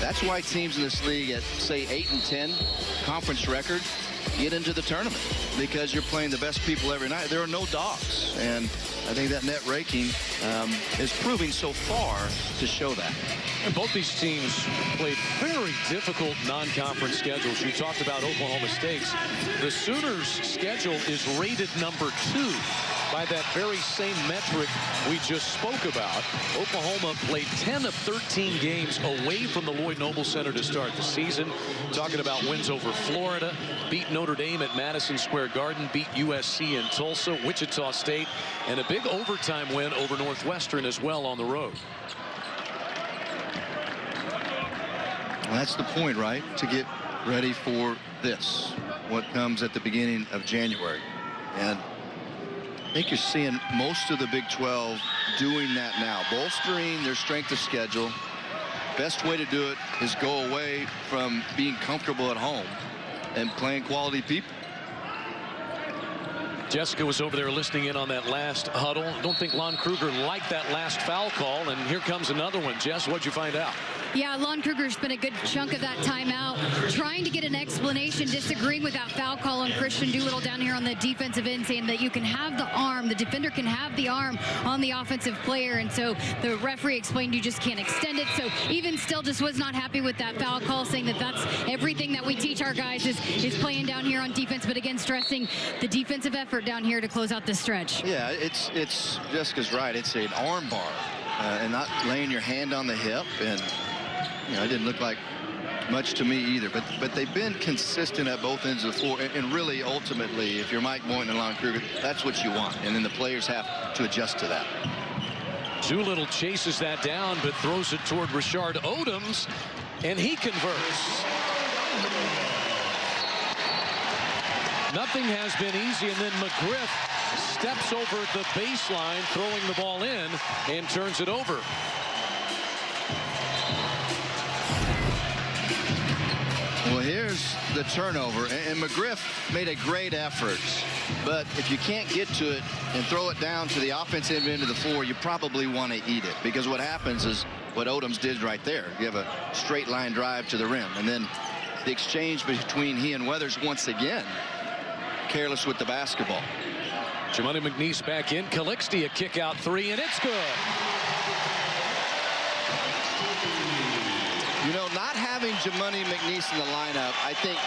That's why teams in this league at, say, 8 and 10 conference record, get into the tournament because you're playing the best people every night. There are no dogs, and I think that net ranking is proving so far to show that. And both these teams played very difficult non-conference schedules. You talked about Oklahoma State's. The Sooners' schedule is rated number 2 by that very same metric we just spoke about. Oklahoma played 10 of 13 games away from the Lloyd Noble Center to start the season. Talking about wins over Florida, beat Notre Dame at Madison Square Garden, beat USC in Tulsa, Wichita State, and a big overtime win over Northwestern as well on the road. Well, that's the point, right? To get ready for this, what comes at the beginning of January. And I think you're seeing most of the Big 12 doing that now, bolstering their strength of schedule. Best way to do it is go away from being comfortable at home and playing quality people. Jessica was over there listening in on that last huddle. Don't think Lon Kruger liked that last foul call, and here comes another one. Jess, what'd you find out? Yeah, Lon Kruger spent a good chunk of that timeout trying to get an explanation, disagreeing with that foul call on Christian Doolittle down here on the defensive end, saying that you can have the arm, the defender can have the arm on the offensive player, and so the referee explained you just can't extend it. So even still just was not happy with that foul call, saying that that's everything that we teach our guys is playing down here on defense, but again stressing the defensive effort down here to close out this stretch. Yeah, it's Jessica's right. It's an arm bar and not laying your hand on the hip, and you know, it didn't look like much to me either, but they've been consistent at both ends of the floor, and really ultimately, if you're Mike Boynton and Lon Kruger, that's what you want, and then the players have to adjust to that. Doolittle chases that down, but throws it toward Rashard Odoms, and he converts. Nothing has been easy, and then McGriff steps over the baseline, throwing the ball in, and turns it over. Well, here's the turnover, and McGriff made a great effort, but if you can't get to it and throw it down to the offensive end of the floor, you probably want to eat it, because what happens is what Odoms did right there. You have a straight line drive to the rim, and then the exchange between he and Weathers once again careless with the basketball. Jimani McNeese back in. Calixte a kick out three, and it's good. You know, not having Jimani McNeese in the lineup, I think,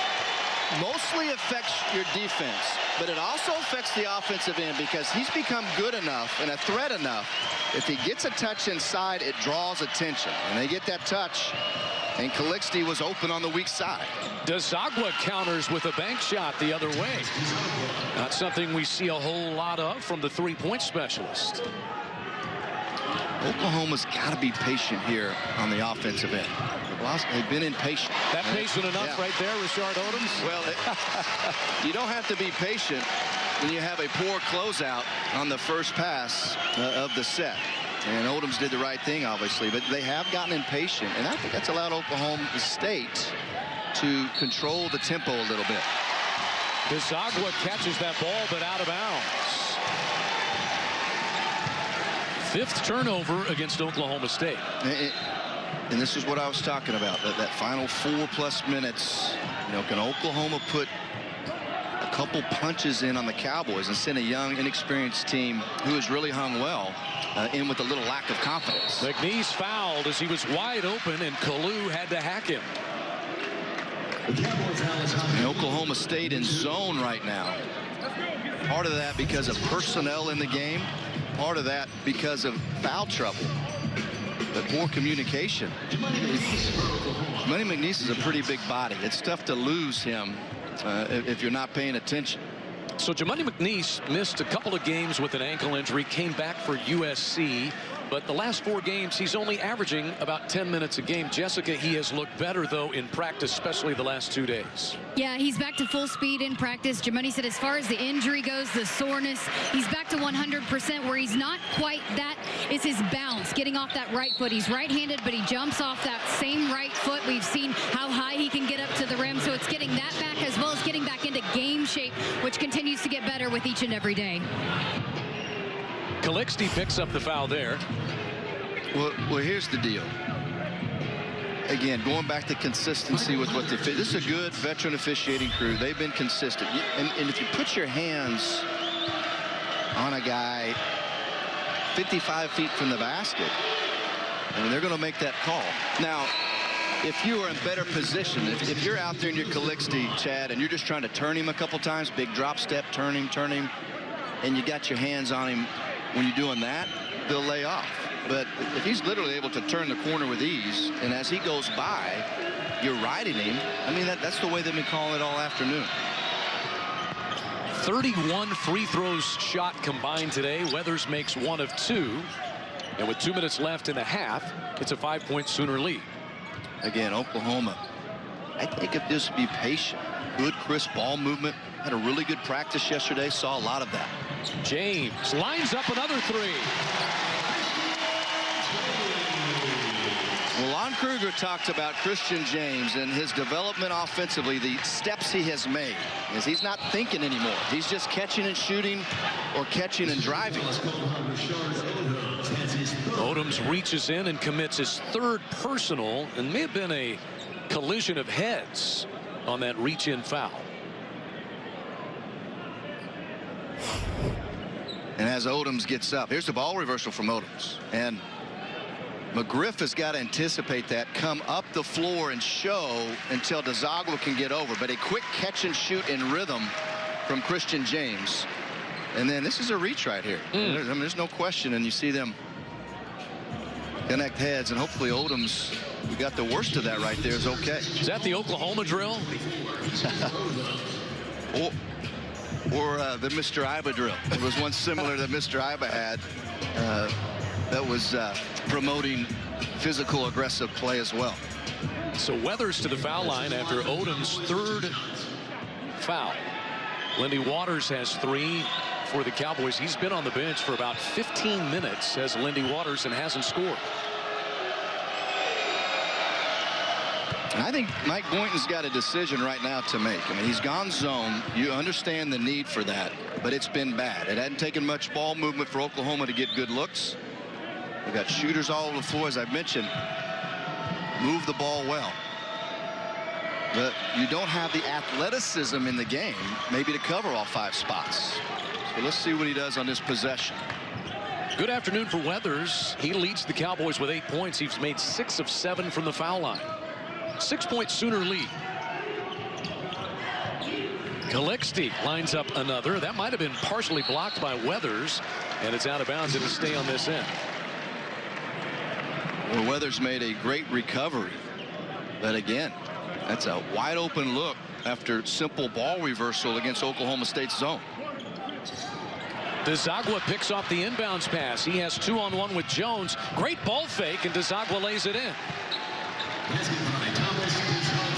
mostly affects your defense, but it also affects the offensive end, because he's become good enough and a threat enough. If he gets a touch inside, it draws attention, and they get that touch, and Calixte was open on the weak side. Desagua counters with a bank shot the other way. Not something we see a whole lot of from the three-point specialist. Oklahoma's got to be patient here on the offensive end. They've been impatient. That patient enough right there, Rashard Odoms? Well, you don't have to be patient when you have a poor closeout on the first pass of the set. And Odoms did the right thing, obviously, but they have gotten impatient, and I think that's allowed Oklahoma State to control the tempo a little bit. Desagua catches that ball, but out of bounds. Fifth turnover against Oklahoma State. And this is what I was talking about, that final 4+ minutes. You know, can Oklahoma put a couple punches in on the Cowboys and send a young, inexperienced team who has really hung well in with a little lack of confidence? McNeese fouled as he was wide open, and Kalu had to hack him. And Oklahoma State in zone right now. Part of that because of personnel in the game. Part of that because of foul trouble. But poor communication. Jimani McNeese is a pretty big body. It's tough to lose him if you're not paying attention. So Jimani McNeese missed a couple of games with an ankle injury, came back for USC, but the last 4 games he's only averaging about 10 minutes a game. Jessica, he has looked better though in practice, especially the last 2 days. Yeah, he's back to full speed in practice. Jimani said as far as the injury goes, the soreness, he's back to 100%. Where he's not quite that is his bounce, getting off that right foot. He's right-handed, but he jumps off that same right foot. We've seen how high he can get up to the rim, so it's getting that back as well as getting back into game shape, which continues to get better with each and every day. Calixte picks up the foul there. Well, here's the deal. again, going back to consistency with what this is a good veteran officiating crew. They've been consistent. And if you put your hands on a guy 55 feet from the basket, I mean, they're going to make that call. Now, if you are in better position, if you're out there in your Calixte, Chad, and you're just trying to turn him a couple times, big drop step, turn him, and you got your hands on him when you're doing that, they'll lay off. But if he's literally able to turn the corner with ease, and as he goes by, you're riding him, I mean, that's the way they've been calling it all afternoon. 31 free throws shot combined today. Weathers makes 1 of 2. And with 2 minutes left in the half, it's a 5-point Sooner lead. Again, Oklahoma, I think if just be patient. Good, crisp ball movement. Had a really good practice yesterday. Saw a lot of that. James lines up another 3. Well, Lon Kruger talked about Christian James and his development offensively, the steps he has made. Is he's not thinking anymore. He's just catching and shooting or catching and driving. Odoms reaches in and commits his 3rd personal, and may have been a collision of heads on that reach-in foul. And as Odoms gets up, here's the ball reversal from Odoms. And McGriff has got to anticipate that, come up the floor and show until DeZagua can get over. But a quick catch and shoot in rhythm from Christian James. And then this is a reach right here. I mean, there's no question. And you see them connect heads, and hopefully Odoms, who got the worst of that right there, is okay. Is that the Oklahoma drill? or the Mr. Iba drill. It was one similar that Mr. Iba had. That was promoting physical, aggressive play as well. So Weathers to the foul line after Odom's 3rd foul. Lindy Waters has 3 for the Cowboys. He's been on the bench for about 15 minutes as Lindy Waters and hasn't scored. And I think Mike Boynton's got a decision right now to make. I mean, he's gone zone. You understand the need for that, but it's been bad. It hadn't taken much ball movement for Oklahoma to get good looks. We've got shooters all over the floor, as I've mentioned. Move the ball well. But you don't have the athleticism in the game, maybe to cover all 5 spots. So let's see what he does on this possession. Good afternoon for Weathers. He leads the Cowboys with 8 points. He's made 6 of 7 from the foul line. 6-point Sooner lead. Calixte lines up another. That might have been partially blocked by Weathers, and it's out of bounds. It'll stay on this end. Well, Weathers made a great recovery, but again, that's a wide open look after simple ball reversal against Oklahoma State's zone. DeZagua picks off the inbounds pass. He has 2-on-1 with Jones. Great ball fake, and DeZagua lays it in.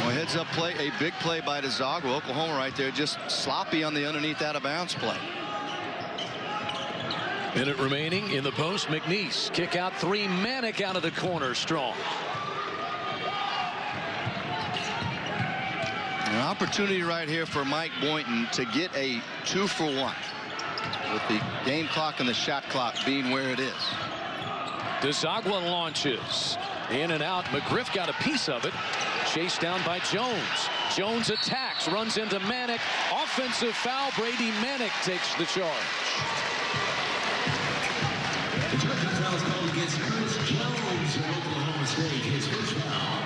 Well, heads up play, a big play by DeZagua. Oklahoma right there, just sloppy on the underneath out of bounds play. Minute remaining in the post. McNeese kick out 3. Manick out of the corner, strong. An opportunity right here for Mike Boynton to get a 2-for-1 with the game clock and the shot clock being where it is. DeZagua launches in and out. McGriff got a piece of it. Chased down by Jones. Jones attacks, runs into Manick. Offensive foul. Brady Manick takes the charge. The charging foul is called against Chris Jones of Oklahoma State. His first foul.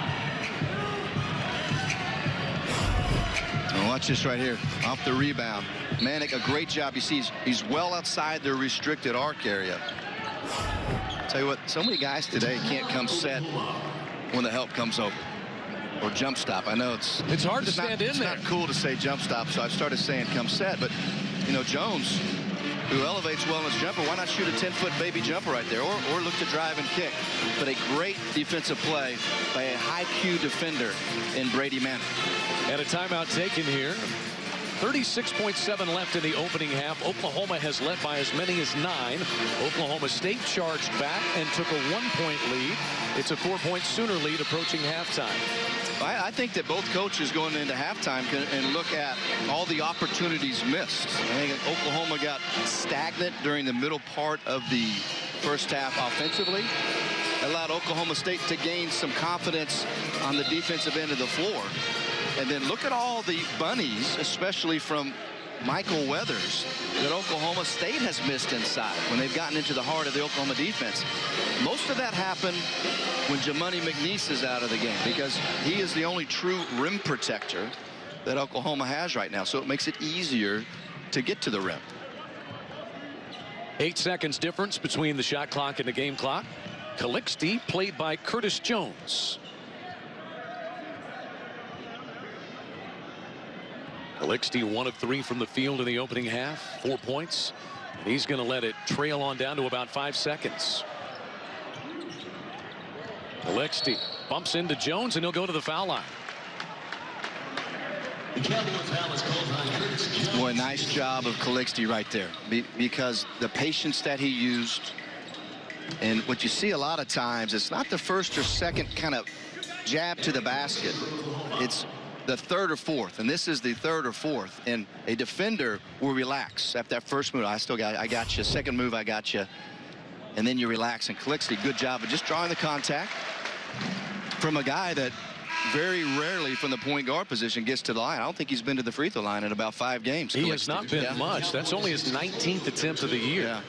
Now watch this right here. Off the rebound. Manick, a great job. You see he's well outside the restricted arc area. Tell you what, so many guys today can't come set when the help comes over. Or jump stop. I know it's hard to stand in there. It's not cool to say jump stop, so I've started saying come set. But, you know, Jones, who elevates well in his jumper, why not shoot a 10-foot baby jumper right there, or look to drive and kick? But a great defensive play by a high-Q defender in Brady Manick. And a timeout taken here. 36.7 left in the opening half. Oklahoma has led by as many as 9. Oklahoma State charged back and took a 1-point lead. It's a 4-point Sooner lead approaching halftime. I think that both coaches going into halftime can look at all the opportunities missed. I think Oklahoma got stagnant during the middle part of the first half offensively. allowed Oklahoma State to gain some confidence on the defensive end of the floor. And then look at all the bunnies, especially from Michael Weathers, that Oklahoma State has missed inside when they've gotten into the heart of the Oklahoma defense. Most of that happened when Jamuni McNeese is out of the game, because he is the only true rim protector that Oklahoma has right now. So it makes it easier to get to the rim. 8 seconds difference between the shot clock and the game clock. Calixte played by Curtis Jones. Calixte 1 of 3 from the field in the opening half, 4 points. And he's going to let it trail on down to about 5 seconds. Calixte bumps into Jones, and he'll go to the foul line. Boy, nice job of Calixte right there, because the patience that he used, and what you see a lot of times, it's not the first or second kind of jab to the basket. It's the third or fourth, and this is the third or fourth, and a defender will relax after that first move. I got you. Second move, I got you, and then you relax. And Calixte, good job of just drawing the contact from a guy that very rarely from the point guard position gets to the line. I don't think he's been to the free throw line in about 5 games. He has not been much. That's only his 19th attempt of the year. Yeah.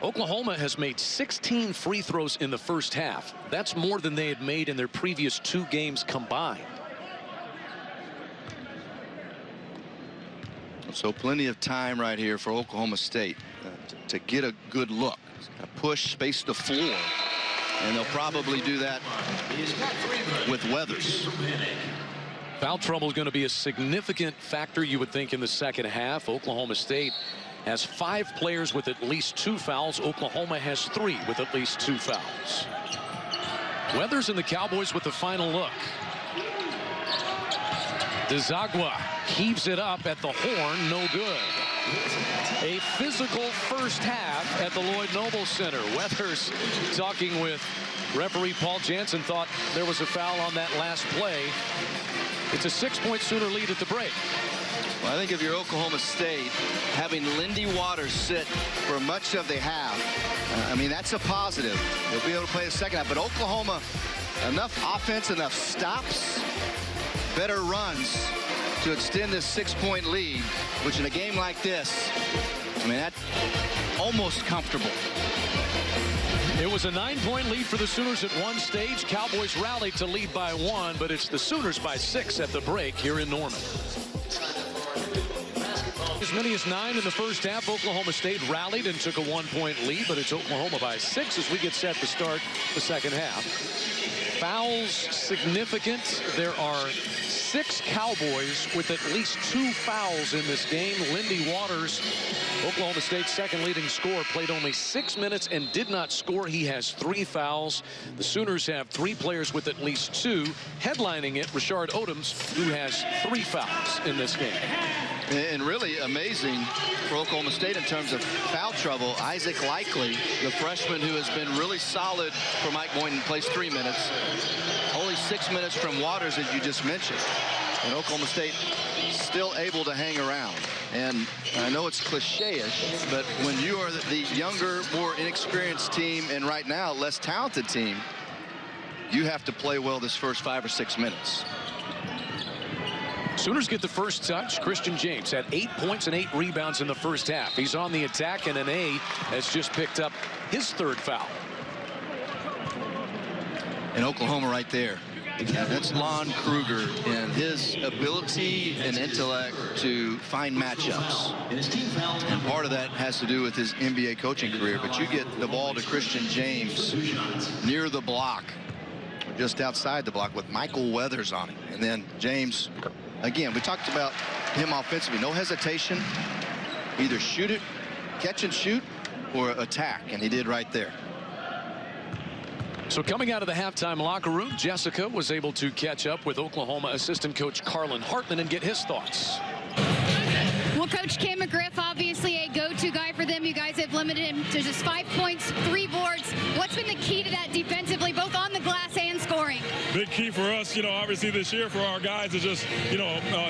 Oklahoma has made 16 free throws in the first half. That's more than they had made in their previous 2 games combined. So plenty of time right here for Oklahoma State to get a good look. Push, space the floor. And they'll probably do that with Weathers. Foul trouble is going to be a significant factor, you would think, in the second half. Oklahoma State has 5 players with at least 2 fouls. Oklahoma has 3 with at least 2 fouls. Weathers and the Cowboys with the final look. DeZagua heaves it up at the horn, no good. A physical first half at the Lloyd Noble Center. Weathers talking with referee Paul Jansen, thought there was a foul on that last play. It's a 6-point Sooner lead at the break. Well, I think if you're Oklahoma State, having Lindy Waters sit for much of the half, I mean, that's a positive. They'll be able to play the second half. But Oklahoma, enough offense, enough stops, better runs to extend this 6-point lead, which in a game like this, I mean, that's almost comfortable. It was a 9-point lead for the Sooners at one stage. Cowboys rallied to lead by 1, but it's the Sooners by 6 at the break here in Norman. As many as 9 in the first half. Oklahoma State rallied and took a 1-point lead, but it's Oklahoma by 6 as we get set to start the second half. Fouls significant. There are 6 Cowboys with at least 2 fouls in this game. Lindy Waters, Oklahoma State's second leading scorer, played only 6 minutes and did not score. He has 3 fouls. The Sooners have 3 players with at least 2. Headlining it, Rashard Odoms, who has 3 fouls in this game. And really amazing for Oklahoma State in terms of foul trouble. Isaac Likely, the freshman who has been really solid for Mike Boynton, plays 3 minutes. Only 6 minutes from Waters, as you just mentioned. And Oklahoma State still able to hang around. And I know it's cliche-ish, but when you are the younger, more inexperienced team, and right now less talented team, you have to play well this first 5 or 6 minutes. Sooners get the first touch. Christian James had 8 points and 8 rebounds in the first half. He's on the attack, and an A has just picked up his 3rd foul. And Oklahoma right there. That's Lon Kruger and his ability and intellect to find matchups. And part of that has to do with his NBA coaching career. But you get the ball to Christian James near the block, or just outside the block, with Michael Weathers on him. And then James, again, we talked about him offensively. No hesitation. Either shoot it, catch and shoot, or attack. And he did right there. So coming out of the halftime locker room, Jessica was able to catch up with Oklahoma assistant coach Carlin Hartman and get his thoughts. Well, Coach Cam McGriff, obviously a go-to guy for them. You guys have limited him to just 5 points, 3 boards. What's been the key to that defensively, both on the glass and scoring? Big key for us, obviously this year for our guys is just,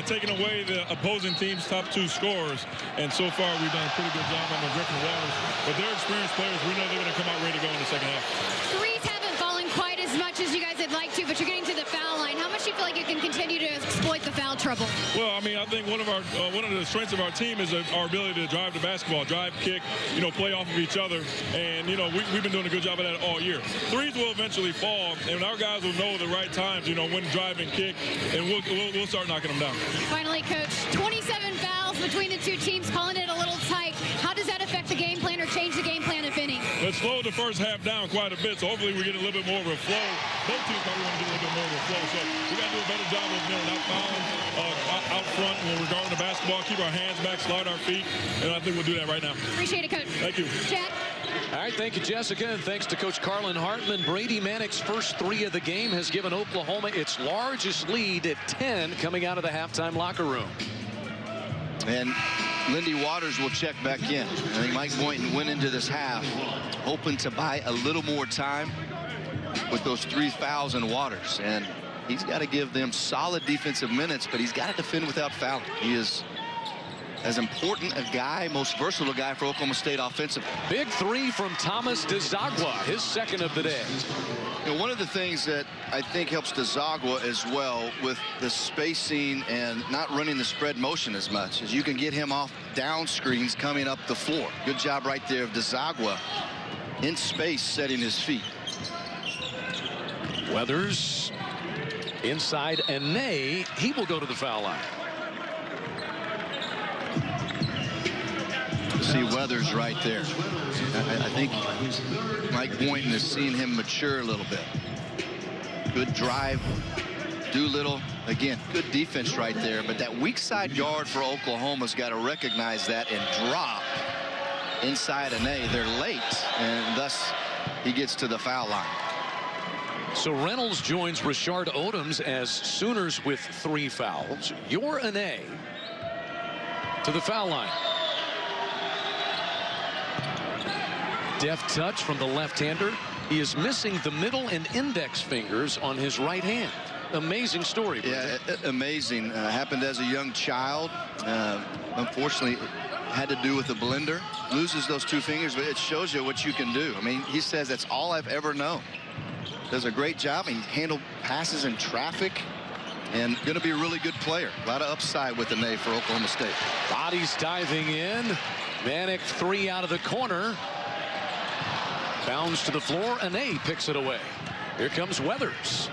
taking away the opposing team's top 2 scorers. And so far we've done a pretty good job on McGriff and Waters. But they're experienced players. We know they're going to come out ready to go in the second half. Threes haven't fallen trouble? Well, I mean, I think one of the strengths of our team is our ability to drive the basketball, drive, kick, play off of each other. And, we've been doing a good job of that all year. Threes will eventually fall, and our guys will know the right times, when to drive and kick, and we'll start knocking them down. Finally, Coach, 27 fouls between the two teams, calling it a little tight. How does that affect the game plan or change the game plan, if any? It slowed the first half down quite a bit, so hopefully we get a little bit more of a flow. Both teams probably want to get a little bit more of a flow, so we got to do a better job of not fouling out front when we're guarding the basketball, keep our hands back, slide our feet, and I think we'll do that right now. Appreciate it, Coach. Thank you. Jack. All right, thank you, Jessica, and thanks to Coach Carlin Hartman. Brady Manick's first 3 of the game has given Oklahoma its largest lead at 10 coming out of the halftime locker room. And Lindy Waters will check back in. I think Mike Boynton went into this half hoping to buy a little more time with those 3 fouls in Waters. And he's got to give them solid defensive minutes, but he's got to defend without fouling. He is as important a guy, most versatile guy for Oklahoma State offensively. Big 3 from Thomas DeZagua, his second of the day. One of the things that I think helps DeZagua as well with the spacing and not running the spread motion as much is you can get him off down screens coming up the floor. Good job right there of DeZagua in space setting his feet. Weathers inside, and Ney, he will go to the foul line. See Weathers right there. I think Mike Boynton is seeing him mature a little bit. Good drive. Doolittle, again, good defense right there. But that weak side guard for Oklahoma's got to recognize that and drop inside of Ney. They're late, and thus he gets to the foul line. So Reynolds joins Rashard Odoms as Sooners with 3 fouls. You're Ney to the foul line. Deft touch from the left-hander. He is missing the middle and index fingers on his right hand. Amazing story. Yeah, amazing. Happened as a young child. Unfortunately, had to do with the blender. Loses those 2 fingers, but it shows you what you can do. I mean, he says that's all I've ever known. Does a great job. He handled passes in traffic and going to be a really good player. A lot of upside with the Ney for Oklahoma State. Bodies diving in. Manick 3 out of the corner. Bounds to the floor, and Ney picks it away. Here comes Weathers.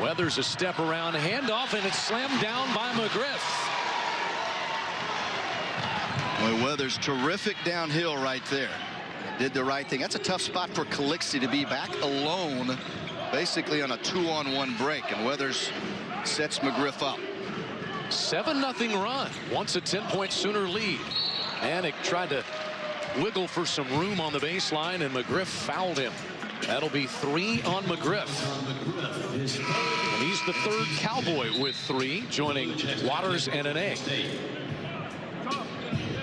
Weathers a step around, handoff, and it's slammed down by McGriff. Boy, Weathers terrific downhill right there. Did the right thing. That's a tough spot for Calixte to be back alone, basically on a 2-on-1 break, and Weathers sets McGriff up. 7-0 run. Once a 10-point Sooner lead. Manick tried to wiggle for some room on the baseline, and McGriff fouled him. That'll be 3 on McGriff. And he's the 3rd Cowboy with 3, joining Waters and Ney.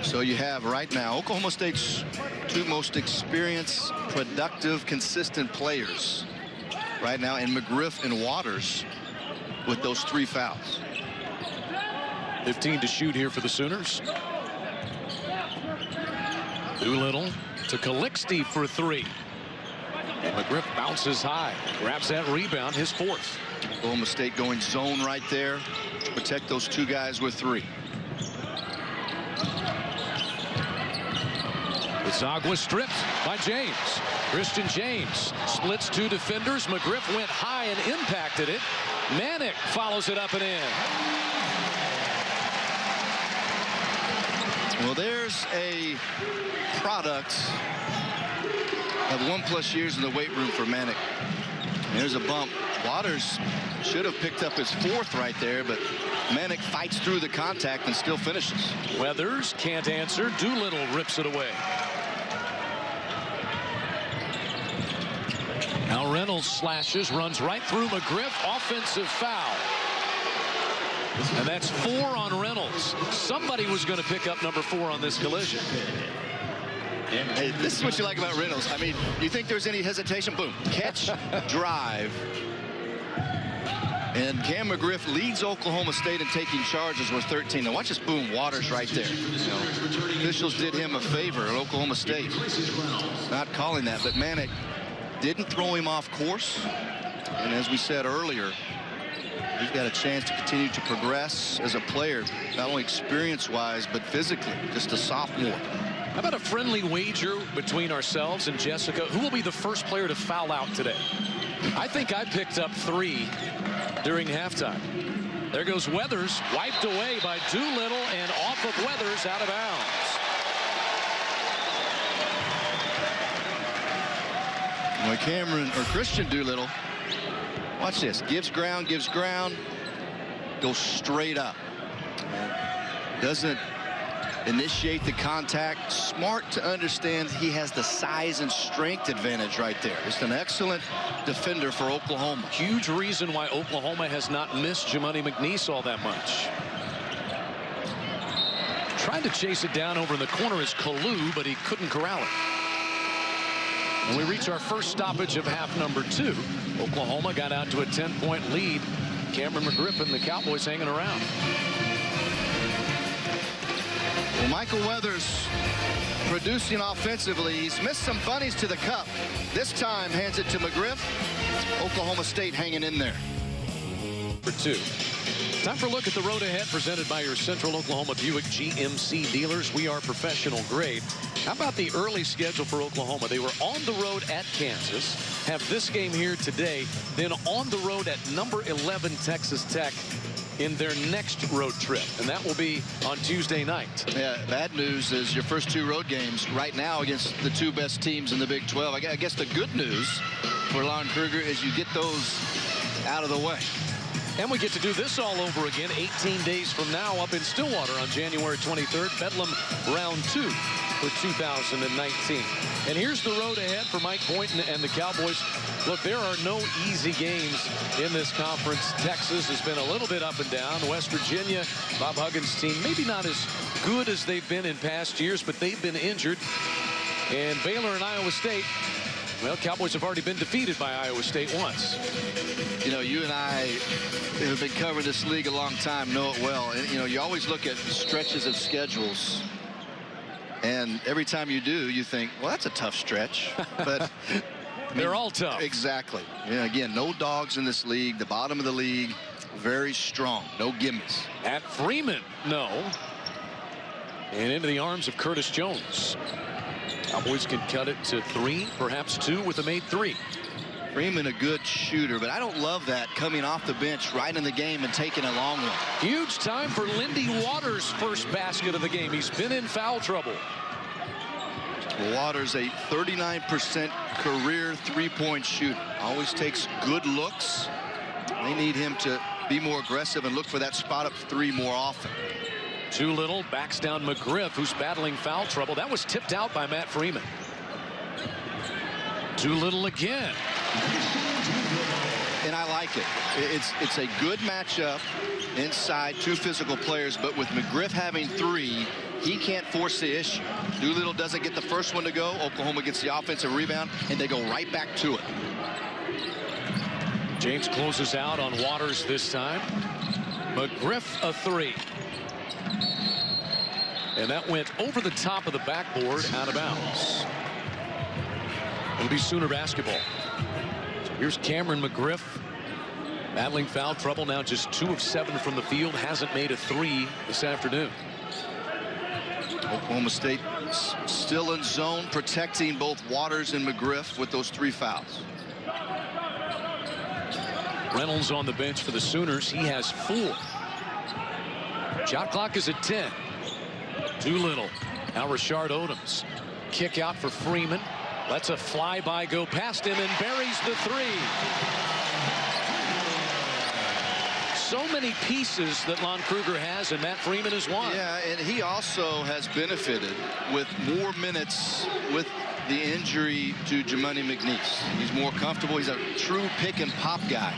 So you have right now Oklahoma State's 2 most experienced, productive, consistent players right now in McGriff and Waters with those 3 fouls. 15 to shoot here for the Sooners. Doolittle to Calixte for 3. McGriff bounces high, grabs that rebound, his 4th. Oklahoma State going zone right there. Protect those 2 guys with 3. Zagua stripped by James. Christian James splits 2 defenders. McGriff went high and impacted it. Manick follows it up and in. Well, there's a product of 1+ years in the weight room for Manick. There's a bump. Waters should have picked up his 4th right there, but Manick fights through the contact and still finishes. Weathers can't answer. Doolittle rips it away. Now Reynolds slashes, runs right through McGriff. Offensive foul. And that's 4 on Reynolds. Somebody was going to pick up number 4 on this collision. Hey, this is what you like about Reynolds. I mean, you think there's any hesitation? Boom. Catch, drive. And Cam McGriff leads Oklahoma State in taking charges with 13. Now watch this, boom, Waters right there. Officials did him a favor at Oklahoma State. Not calling that, but Manick didn't throw him off course. And as we said earlier, He's got a chance to continue to progress as a player, not only experience-wise, but physically, just a sophomore. How about a friendly wager between ourselves and Jessica? Who will be the first player to foul out today? I think I picked up 3 during halftime. There goes Weathers, wiped away by Doolittle, and off of Weathers, out of bounds. Well, Cameron or Christian Doolittle, watch this, gives ground, goes straight up. Doesn't initiate the contact. Smart to understand he has the size and strength advantage right there. Just an excellent defender for Oklahoma. Huge reason why Oklahoma has not missed Jimani McNeese all that much. Trying to chase it down over in the corner is Kalu, but he couldn't corral it. And we reach our first stoppage of half number 2. Oklahoma got out to a 10-point lead. Cameron McGriff and the Cowboys hanging around. Well, Michael Weathers producing offensively. He's missed some bunnies to the cup. This time hands it to McGriff. Oklahoma State hanging in there. For 2. Time for a look at the road ahead, presented by your Central Oklahoma Buick GMC dealers. We are professional grade. How about the early schedule for Oklahoma? They were on the road at Kansas, have this game here today, then on the road at number 11 Texas Tech in their next road trip, and that will be on Tuesday night. Yeah, bad news is your first 2 road games right now against the 2 best teams in the Big 12. I guess the good news for Lon Kruger is you get those out of the way. And we get to do this all over again 18 days from now up in Stillwater on January 23rd. Bedlam round 2 for 2019. And here's the road ahead for Mike Boynton and the Cowboys. Look, there are no easy games in this conference. Texas has been a little bit up and down. West Virginia, Bob Huggins' team, maybe not as good as they've been in past years, but they've been injured. And Baylor and Iowa State, well, Cowboys have already been defeated by Iowa State once. You know, you and I have been covering this league a long time, know it well. And, you know, you always look at stretches of schedules. And every time you do, you think, well, that's a tough stretch. But they're all tough. Exactly. Yeah, again, no dogs in this league. The bottom of the league, very strong. No gimmies. At Freeman, no. And into the arms of Curtis Jones. Cowboys can cut it to 3, perhaps 2 with a made 3. Freeman a good shooter, but I don't love that coming off the bench right in the game and taking a long one. Huge time for Lindy Waters' first basket of the game. He's been in foul trouble. Waters a 39% career 3-point shooter. Always takes good looks. They need him to be more aggressive and look for that spot up 3 more often. Doolittle backs down McGriff, who's battling foul trouble. That was tipped out by Matt Freeman. Doolittle again. And I like it. It's a good matchup inside 2 physical players, but with McGriff having 3, he can't force the issue. Doolittle doesn't get the first one to go. Oklahoma gets the offensive rebound, and they go right back to it. James closes out on Waters this time. McGriff a 3. And that went over the top of the backboard, out of bounds. It'll be Sooner basketball. So here's Cameron McGriff battling foul trouble now, just 2 of 7 from the field, hasn't made a 3 this afternoon. Oklahoma State still in zone, protecting both Waters and McGriff with those 3 fouls. Reynolds on the bench for the Sooners. He has 4. Shot clock is at 10. Doolittle. Now Rashard Odoms. Kick out for Freeman. Lets a flyby go past him and buries the 3. So many pieces that Lon Kruger has, and Matt Freeman is one. Yeah, and he also has benefited with more minutes with the injury to Jimani McNeese. He's more comfortable. He's a true pick and pop guy.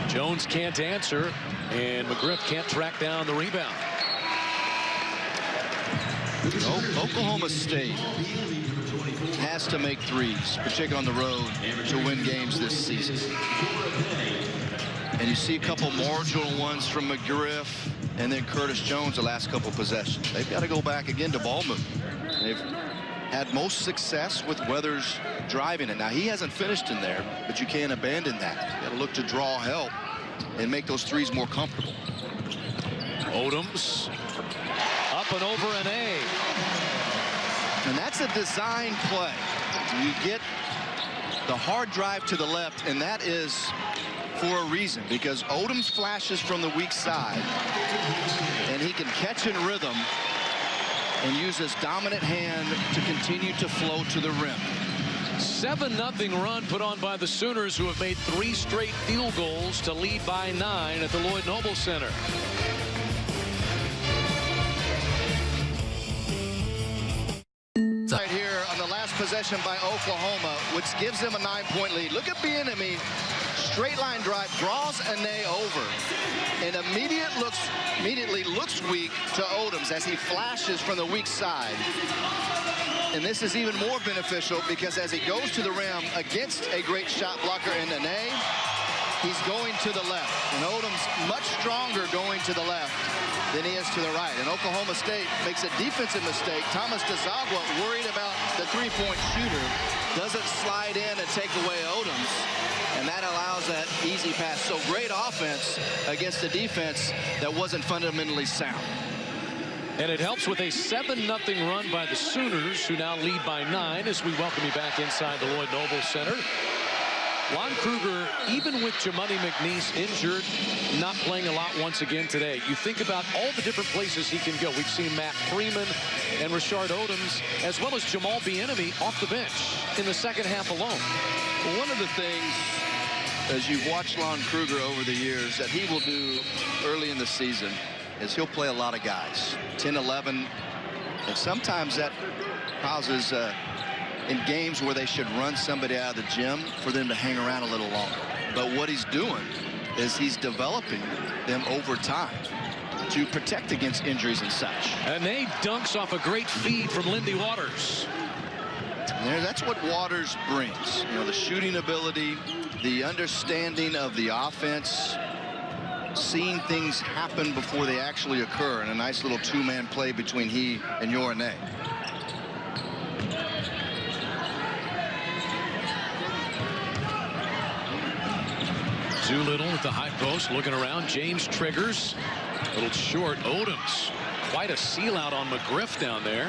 Jones can't answer, and McGriff can't track down the rebound. Oklahoma State has to make 3s, particularly on the road, to win games this season. And you see a couple marginal ones from McGriff and then Curtis Jones the last couple possessions. They've got to go back again to ball movement. They've had most success with Weathers driving it. Now, he hasn't finished in there, but you can't abandon that. You got to look to draw help and make those threes more comfortable. Odoms up and over an A. And that's a design play. You get the hard drive to the left, and that is for a reason, because Odoms flashes from the weak side, and he can catch in rhythm and use his dominant hand to continue to flow to the rim. 7-0 run put on by the Sooners, who have made 3 straight field goals to lead by 9 at the Lloyd Noble Center. Right here on the last possession by Oklahoma, which gives them a 9-point lead. Look at Bieniemy, straight line drive, draws Ane over, and immediately looks weak to Odoms as he flashes from the weak side. And this is even more beneficial because as he goes to the rim against a great shot blocker in Ane, he's going to the left. And Odoms much stronger going to the left than he is to the right. And Oklahoma State makes a defensive mistake. Thomas DeZagua, worried about the three-point shooter, doesn't slide in and take away Odoms. And that allows that easy pass. So great offense against a defense that wasn't fundamentally sound. And it helps with a 7-0 run by the Sooners, who now lead by 9 as we welcome you back inside the Lloyd Noble Center. Lon Kruger, even with Jamuni McNeese injured, not playing a lot once again today. You think about all the different places he can go. We've seen Matt Freeman and Rashard Odoms, as well as Jamal Bieniemy off the bench in the second half alone. Well, one of the things, as you've watched Lon Kruger over the years, that he will do early in the season is he'll play a lot of guys, 10, 11, and sometimes that causes in games where they should run somebody out of the gym for them to hang around a little longer. But what he's doing is he's developing them over time to protect against injuries and such. And Ane dunks off a great feed from Lindy Waters. That's what Waters brings. You know, the shooting ability, the understanding of the offense, seeing things happen before they actually occur, and a nice little two-man play between he and Yorane. Doolittle at the high post, looking around. James triggers. A little short. Odoms. Quite a seal out on McGriff down there.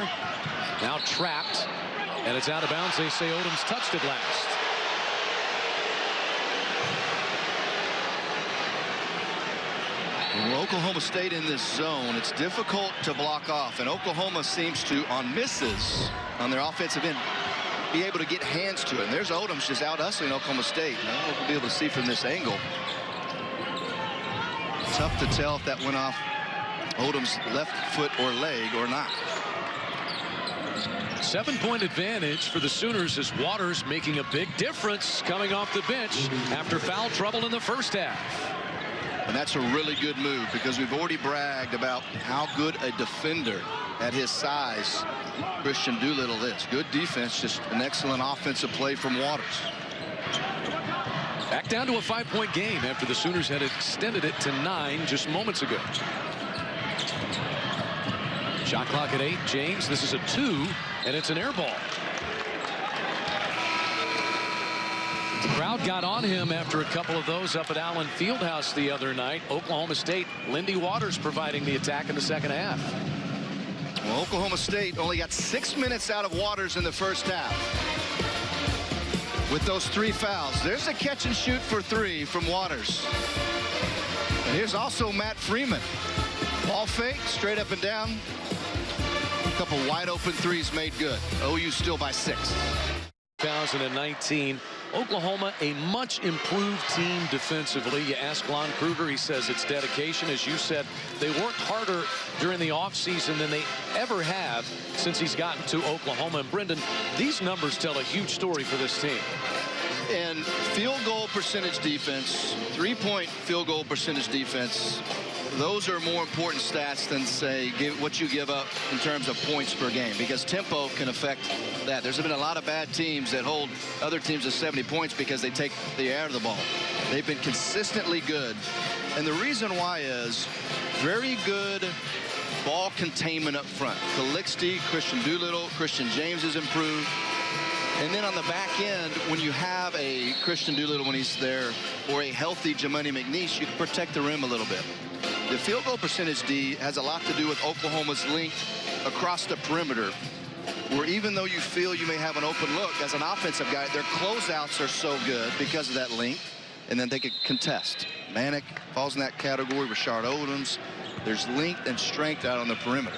Now trapped. And it's out of bounds. They say Odoms touched it last. Well, Oklahoma State in this zone, it's difficult to block off. And Oklahoma seems to, on misses on their offensive end, be able to get hands to it. And there's Odoms just out hustling Oklahoma State. I don't know if we'll be able to see from this angle. Tough to tell if that went off Odoms' left foot or leg or not. 7-point advantage for the Sooners as Waters making a big difference coming off the bench after foul trouble in the first half. And that's a really good move because we've already bragged about how good a defender at his size Christian Doolittle is. Good defense, just an excellent offensive play from Waters. Back down to a 5-point game after the Sooners had extended it to 9 just moments ago. Shot clock at 8. James, this is a 2, and it's an air ball. The crowd got on him after a couple of those up at Allen Fieldhouse the other night. Oklahoma State, Lindy Waters providing the attack in the second half. Well, Oklahoma State only got 6 minutes out of Waters in the first half with those 3 fouls. There's a catch and shoot for 3 from Waters. And here's also Matt Freeman. Ball fake, straight up and down. A couple wide open threes made good. OU still by 6. 2019. Oklahoma, a much improved team defensively. You ask Lon Kruger, he says it's dedication. As you said, they worked harder during the offseason than they ever have since he's gotten to Oklahoma. And Brendan, these numbers tell a huge story for this team. And field goal percentage defense, 3-point field goal percentage defense, those are more important stats than, say, what you give up in terms of points per game, because tempo can affect that. There's been a lot of bad teams that hold other teams to 70 points because they take the air of the ball. They've been consistently good. And the reason why is very good ball containment up front. Calixte, Christian Doolittle, Christian James has improved. And then on the back end, when you have a Christian Doolittle when he's there, or a healthy Jamani McNeese, you can protect the rim a little bit. The field goal percentage, D, has a lot to do with Oklahoma's length across the perimeter, where even though you feel you may have an open look as an offensive guy, their closeouts are so good because of that length, and then they can contest. Manick falls in that category. Rashard Odoms. There's length and strength out on the perimeter.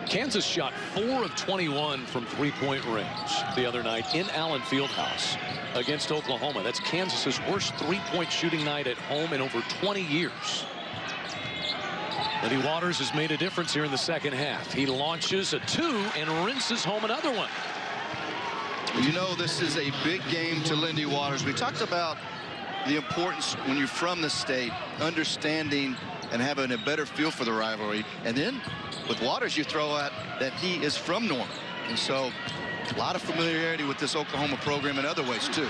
Kansas shot 4 of 21 from three-point range the other night in Allen Fieldhouse against Oklahoma. That's Kansas's worst three-point shooting night at home in over 20 years. Eddie Waters has made a difference here in the second half. He launches a 2 and rinses home another one. You know, this is a big game to Lindy Waters. We talked about the importance when you're from the state, understanding and having a better feel for the rivalry. And then with Waters, you throw out that he is from Norman. And so a lot of familiarity with this Oklahoma program in other ways, too.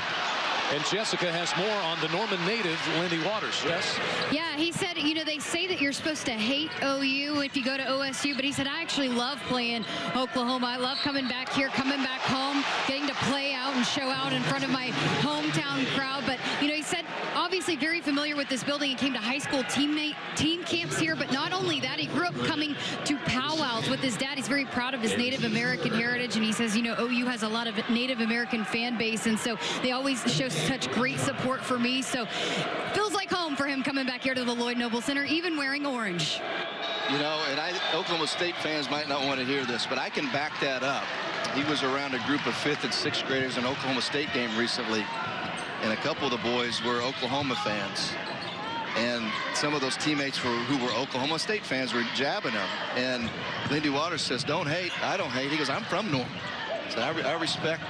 And Jessica has more on the Norman native, Lindy Waters. Yes? Yeah, he said, you know, they say that you're supposed to hate OU if you go to OSU, but he said, I actually love playing Oklahoma. I love coming back here, coming back home, getting to play out and show out in front of my hometown crowd. But, you know, he said, obviously very familiar with this building and came to high school team camps here. But not only that, he grew up coming to powwows with his dad. He's very proud of his Native American heritage. And he says, you know, OU has a lot of Native American fan base. And so they always show such great support for me. So feels like home for him coming back here to the Lloyd Noble Center, even wearing orange. You know, and Oklahoma State fans might not want to hear this, but I can back that up. He was around a group of 5th and 6th graders in an Oklahoma State game recently, and a couple of the boys were Oklahoma fans. And some of those teammates who were Oklahoma State fans were jabbing him. And Lindy Waters says, don't hate. I don't hate. He goes, I'm from Norman. So I respect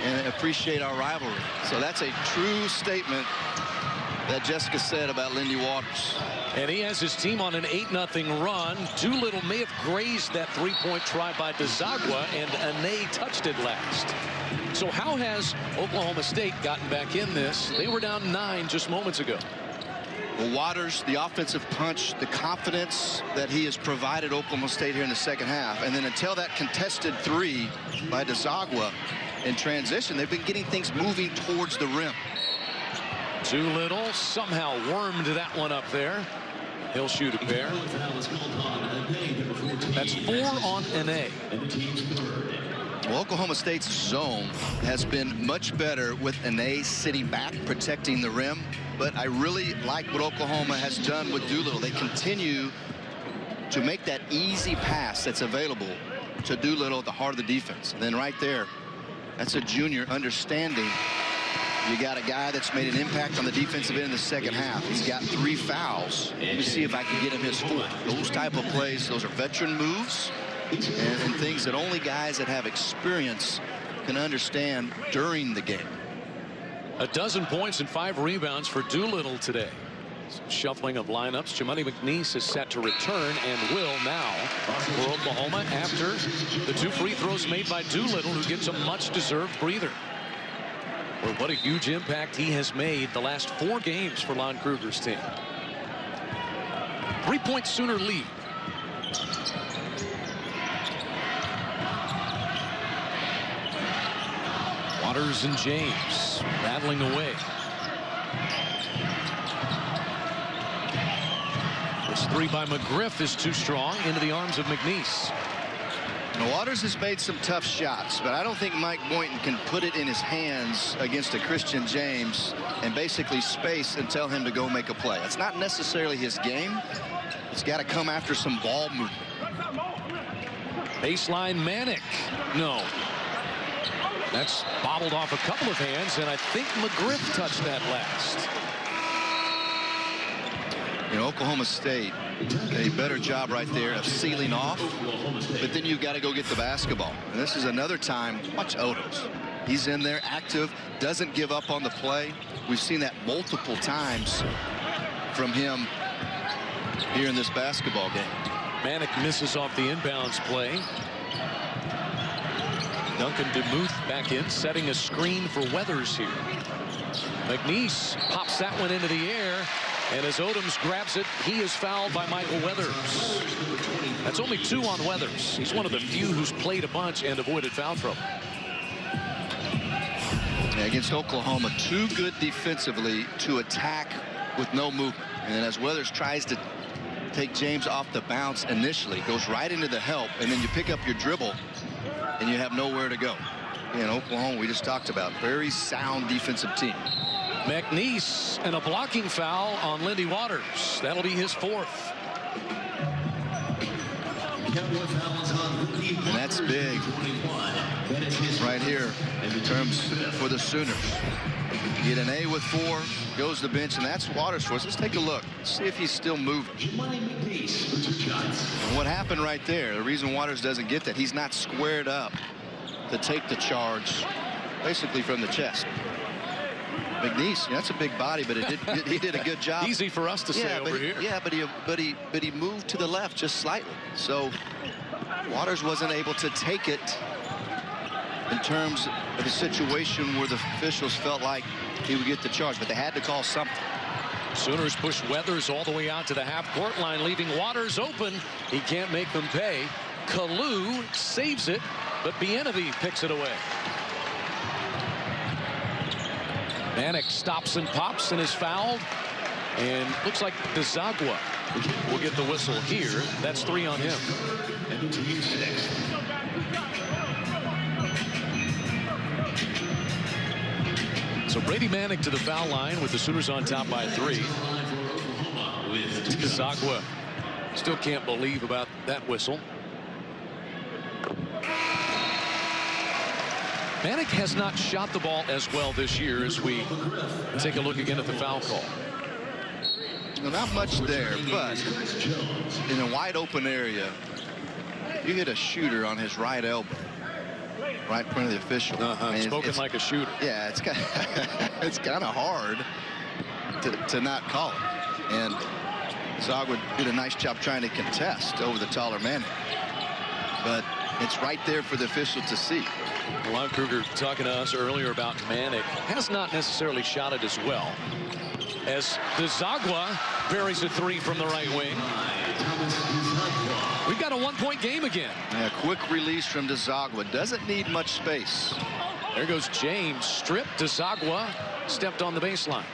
and appreciate our rivalry. So that's a true statement that Jessica said about Lindy Waters. And he has his team on an 8-0 run. Doolittle may have grazed that three-point try by DeZagua, and Ane touched it last. So how has Oklahoma State gotten back in this? They were down 9 just moments ago. Well, Waters, the offensive punch, the confidence that he has provided Oklahoma State here in the second half. And then until that contested 3 by DeZagua in transition, they've been getting things moving towards the rim. Doolittle somehow wormed that one up there. He'll shoot a pair. That's 4 on Ane. Well, Oklahoma State's zone has been much better with Ane sitting back, protecting the rim. But I really like what Oklahoma has done with Doolittle. They continue to make that easy pass that's available to Doolittle at the heart of the defense. And then right there, that's a junior understanding. You got a guy that's made an impact on the defensive end in the second half. He's got 3 fouls. Let me see if I can get him his 4th. Those type of plays, those are veteran moves and things that only guys that have experience can understand during the game. 12 points and 5 rebounds for Doolittle today. Some shuffling of lineups. Jamani McNeese is set to return and will now for Oklahoma after the 2 free throws made by Doolittle, who gets a much-deserved breather. Well, what a huge impact he has made the last 4 games for Lon Kruger's team. 3-point Sooner lead. Waters and James battling away. This 3 by McGriff is too strong, into the arms of McNeese. Now, Waters has made some tough shots, but I don't think Mike Boynton can put it in his hands against a Christian James and basically space and tell him to go make a play. It's not necessarily his game. It's got to come after some ball movement. Baseline Manick. No. That's bobbled off a couple of hands, and I think McGriff touched that last. You know, Oklahoma State, a better job right there of sealing off, but then you've got to go get the basketball. And this is another time, watch Odoms. He's in there, active, doesn't give up on the play. We've seen that multiple times from him here in this basketball game. Manick misses off the inbounds play. Duncan DeMuth back in, setting a screen for Weathers here. McNeese pops that one into the air, and as Odoms grabs it, he is fouled by Michael Weathers. That's only 2 on Weathers. He's one of the few who's played a bunch and avoided foul trouble. Against Oklahoma, too good defensively to attack with no movement. And then as Weathers tries to take James off the bounce initially, goes right into the help, and then you pick up your dribble and you have nowhere to go. In Oklahoma, we just talked about, very sound defensive team. McNeese and a blocking foul on Lindy Waters. That'll be his 4th. And that's big right here in terms for the Sooners. Get an A with 4, goes to the bench, and that's Waters for us. Let's take a look. See if he's still moving. And what happened right there, the reason Waters doesn't get that, he's not squared up to take the charge basically from the chest. McNeese, that's a big body, but he did a good job. Easy for us to say over here. Yeah, but he moved to the left just slightly. So Waters wasn't able to take it in terms of a situation where the officials felt like he would get the charge, but they had to call something. Sooners push Weathers all the way out to the half-court line, leaving Waters open. He can't make them pay. Kalu saves it, but Bieniemy picks it away. Manek stops and pops and is fouled. And looks like Desagua will get the whistle here. That's 3 on him. So Brady Manek to the foul line with the Sooners on top by 3. Desagua still can't believe about that whistle. Manek has not shot the ball as well this year as we take a look again at the foul call. Well, not much there, but in a wide open area, you hit a shooter on his right elbow, right in front of the official. I mean, spoken like a shooter. Yeah, it's kind of hard to not call it. And Zagwood did a nice job trying to contest over the taller Manek. But it's right there for the official to see. Lon Kruger talking to us earlier about Manek. Has not necessarily shot it as well. As Desagua buries a 3 from the right wing. We've got a 1-point game again. Yeah, quick release from Desagua. Doesn't need much space. There goes James. Stripped. Desagua stepped on the baseline.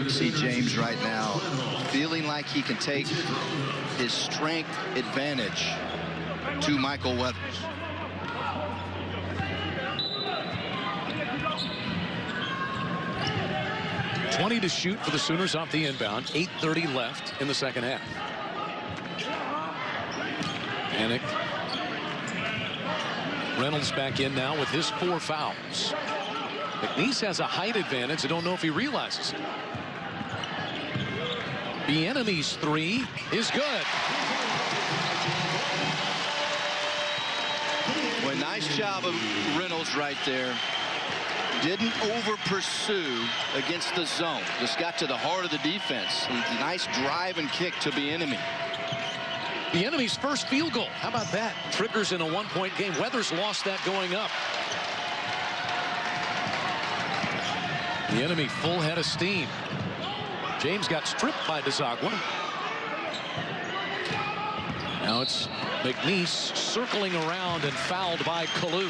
See James right now feeling like he can take his strength advantage to Michael Weathers. .20 to shoot for the Sooners off the inbound. 8:30 left in the second half. Manek. Reynolds back in now with his 4 fouls. McNeese has a height advantage. I don't know if he realizes it. Bieniemy's 3 is good. Well, nice job of Reynolds right there. Didn't over pursue against the zone. Just got to the heart of the defense. Nice drive and kick to Bieniemy. Bieniemy's first field goal. How about that? Triggers in a 1-point game. Weathers lost that going up. Bieniemy full head of steam. James got stripped by Desagua. Now it's McNeese circling around and fouled by Kalu.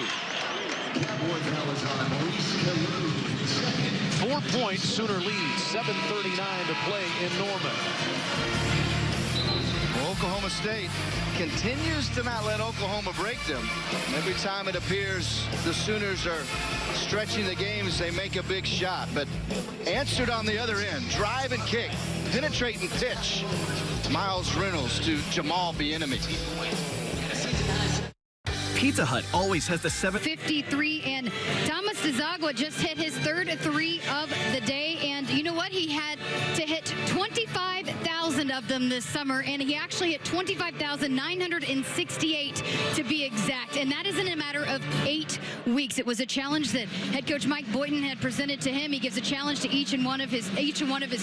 4-point Sooner lead. 7:39 to play in Norman. Well, Oklahoma State continues to not let Oklahoma break them. Every time it appears the Sooners are stretching the games, they make a big shot. But answered on the other end. Drive and kick. Penetrate and pitch. Miles Reynolds to Jamal Bieniemy. Pizza Hut always has the 53, and Thomas Desagua just hit his 3rd 3 of the day, and you know what? He had to hit 25,000 of them this summer, and he actually hit 25,968 to be exact, and that is in a matter of 8 weeks. It was a challenge that head coach Mike Boynton had presented to him. He gives a challenge to each and one of his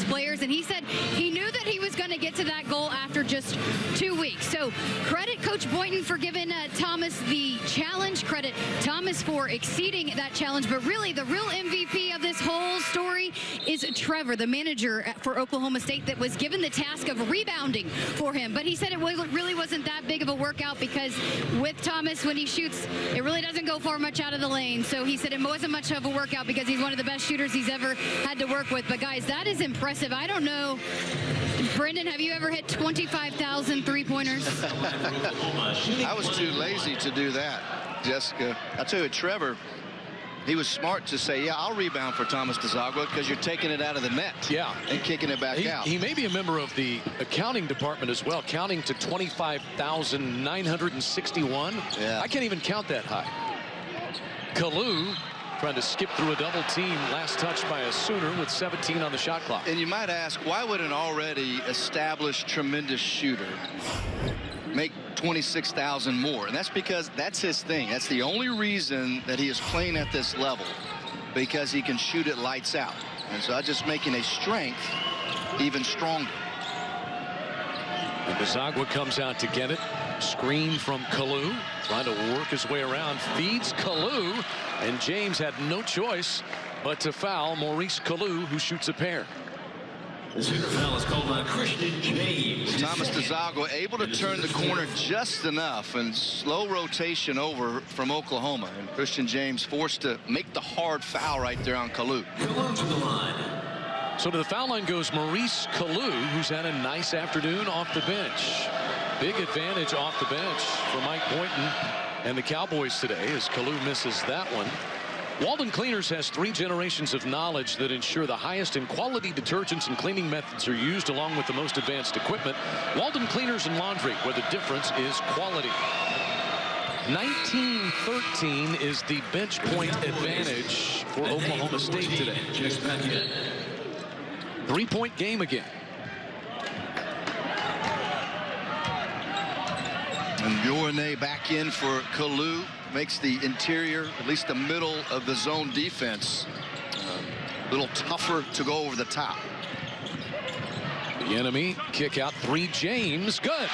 players, and he said he knew that he was going to get to that goal after just 2 weeks. So credit Coach Boynton for giving Thomas the challenge. Credit Thomas for exceeding that challenge. But really, the real MVP of this whole story is Trevor, the manager for Oklahoma State, that was given the task of rebounding for him. But he said it really wasn't that big of a workout because with Thomas, when he shoots, it really doesn't go far much out of the lane. So he said it wasn't much of a workout because he's one of the best shooters he's ever had to work with. But guys, that is impressive. I don't know. Brendan, have you ever hit 25,000 three-pointers? I was too lazy to do that, Jessica. I tell you, Trevor, he was smart to say, yeah, I'll rebound for Thomas DeZagua because you're taking it out of the net, yeah, and kicking it back out. He may be a member of the accounting department as well, counting to 25,961. Yeah. I can't even count that high. Kalu trying to skip through a double team, last touch by a Sooner with 17 on the shot clock. And you might ask, why would an already established tremendous shooter make 26,000 more? And that's because that's his thing. That's the only reason that he is playing at this level, because he can shoot it lights out. And so I'm just making a strength even stronger. And DeZagua comes out to get it. Screen from Kalu, trying to work his way around, feeds Kalu, and James had no choice but to foul Maurice Kalu, who shoots a pair. The shooter foul is called on Christian James. Thomas DeZagua able to turn the corner just enough, and slow rotation over from Oklahoma, and Christian James forced to make the hard foul right there on Kalu. Kalu to the line. So to the foul line goes Maurice Kalu, who's had a nice afternoon off the bench. Big advantage off the bench for Mike Boynton and the Cowboys today as Kalu misses that one. Walden Cleaners has 3 generations of knowledge that ensure the highest in quality detergents and cleaning methods are used, along with the most advanced equipment. Walden Cleaners and Laundry, where the difference is quality. 19-13 is the bench point advantage for Oklahoma State today. 3-point game again. And Bjorne back in for Kalu, makes the interior, at least the middle of the zone defense, a little tougher to go over the top. The enemy kick out 3. James, good.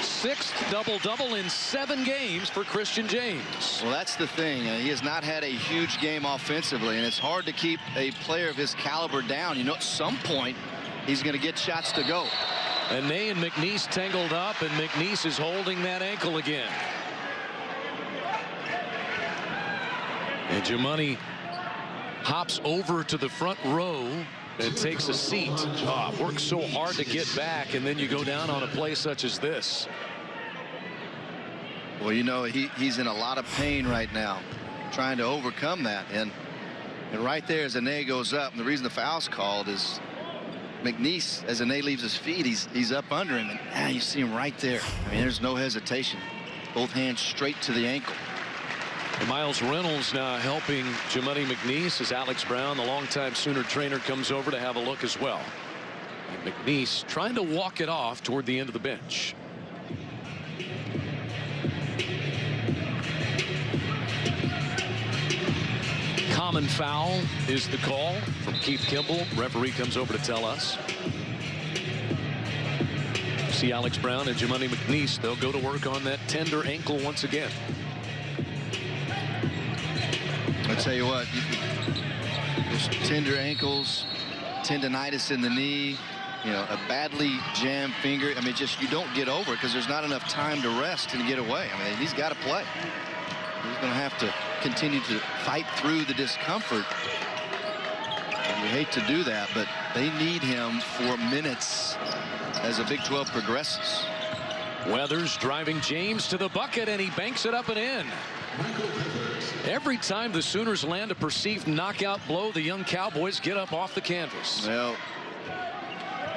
6th double-double in 7 games for Christian James. Well, that's the thing. He has not had a huge game offensively, and it's hard to keep a player of his caliber down. You know, at some point, he's going to get shots to go. And Ney and McNeese tangled up, and McNeese is holding that ankle again. And Jumani hops over to the front row and takes a seat. Oh, works so hard to get back, and then you go down on a play such as this. Well, you know, he's in a lot of pain right now, trying to overcome that. And right there as Ane goes up, and the reason the foul's called is McNeese, as Ane leaves his feet, he's up under him, and you see him right there. I mean, there's no hesitation. Both hands straight to the ankle. And Miles Reynolds now helping Jumani McNeese as Alex Brown, the longtime Sooner trainer, comes over to have a look as well. And McNeese trying to walk it off toward the end of the bench. Common foul is the call from Keith Kimball. Referee comes over to tell us. See Alex Brown and Jumani McNeese. They'll go to work on that tender ankle once again. I tell you what, those tender ankles, tendonitis in the knee, you know, a badly jammed finger. I mean, just you don't get over it because there's not enough time to rest and get away. I mean, he's got to play. He's going to have to continue to fight through the discomfort. And we hate to do that, but they need him for minutes as the Big 12 progresses. Weathers driving James to the bucket, and he banks it up and in. Every time the Sooners land a perceived knockout blow, the young Cowboys get up off the canvas. Well,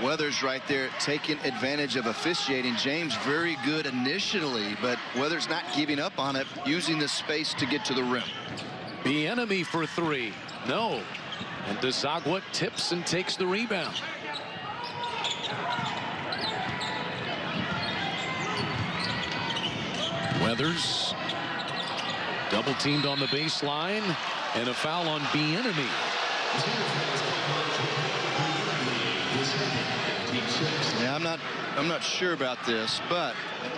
Weathers right there taking advantage of officiating. James very good initially, but Weathers not giving up on it, using the space to get to the rim. The enemy for 3. No. And DeZagua tips and takes the rebound. Weathers double teamed on the baseline, and a foul on Bieniemy. Yeah, I'm I'm not sure about this, but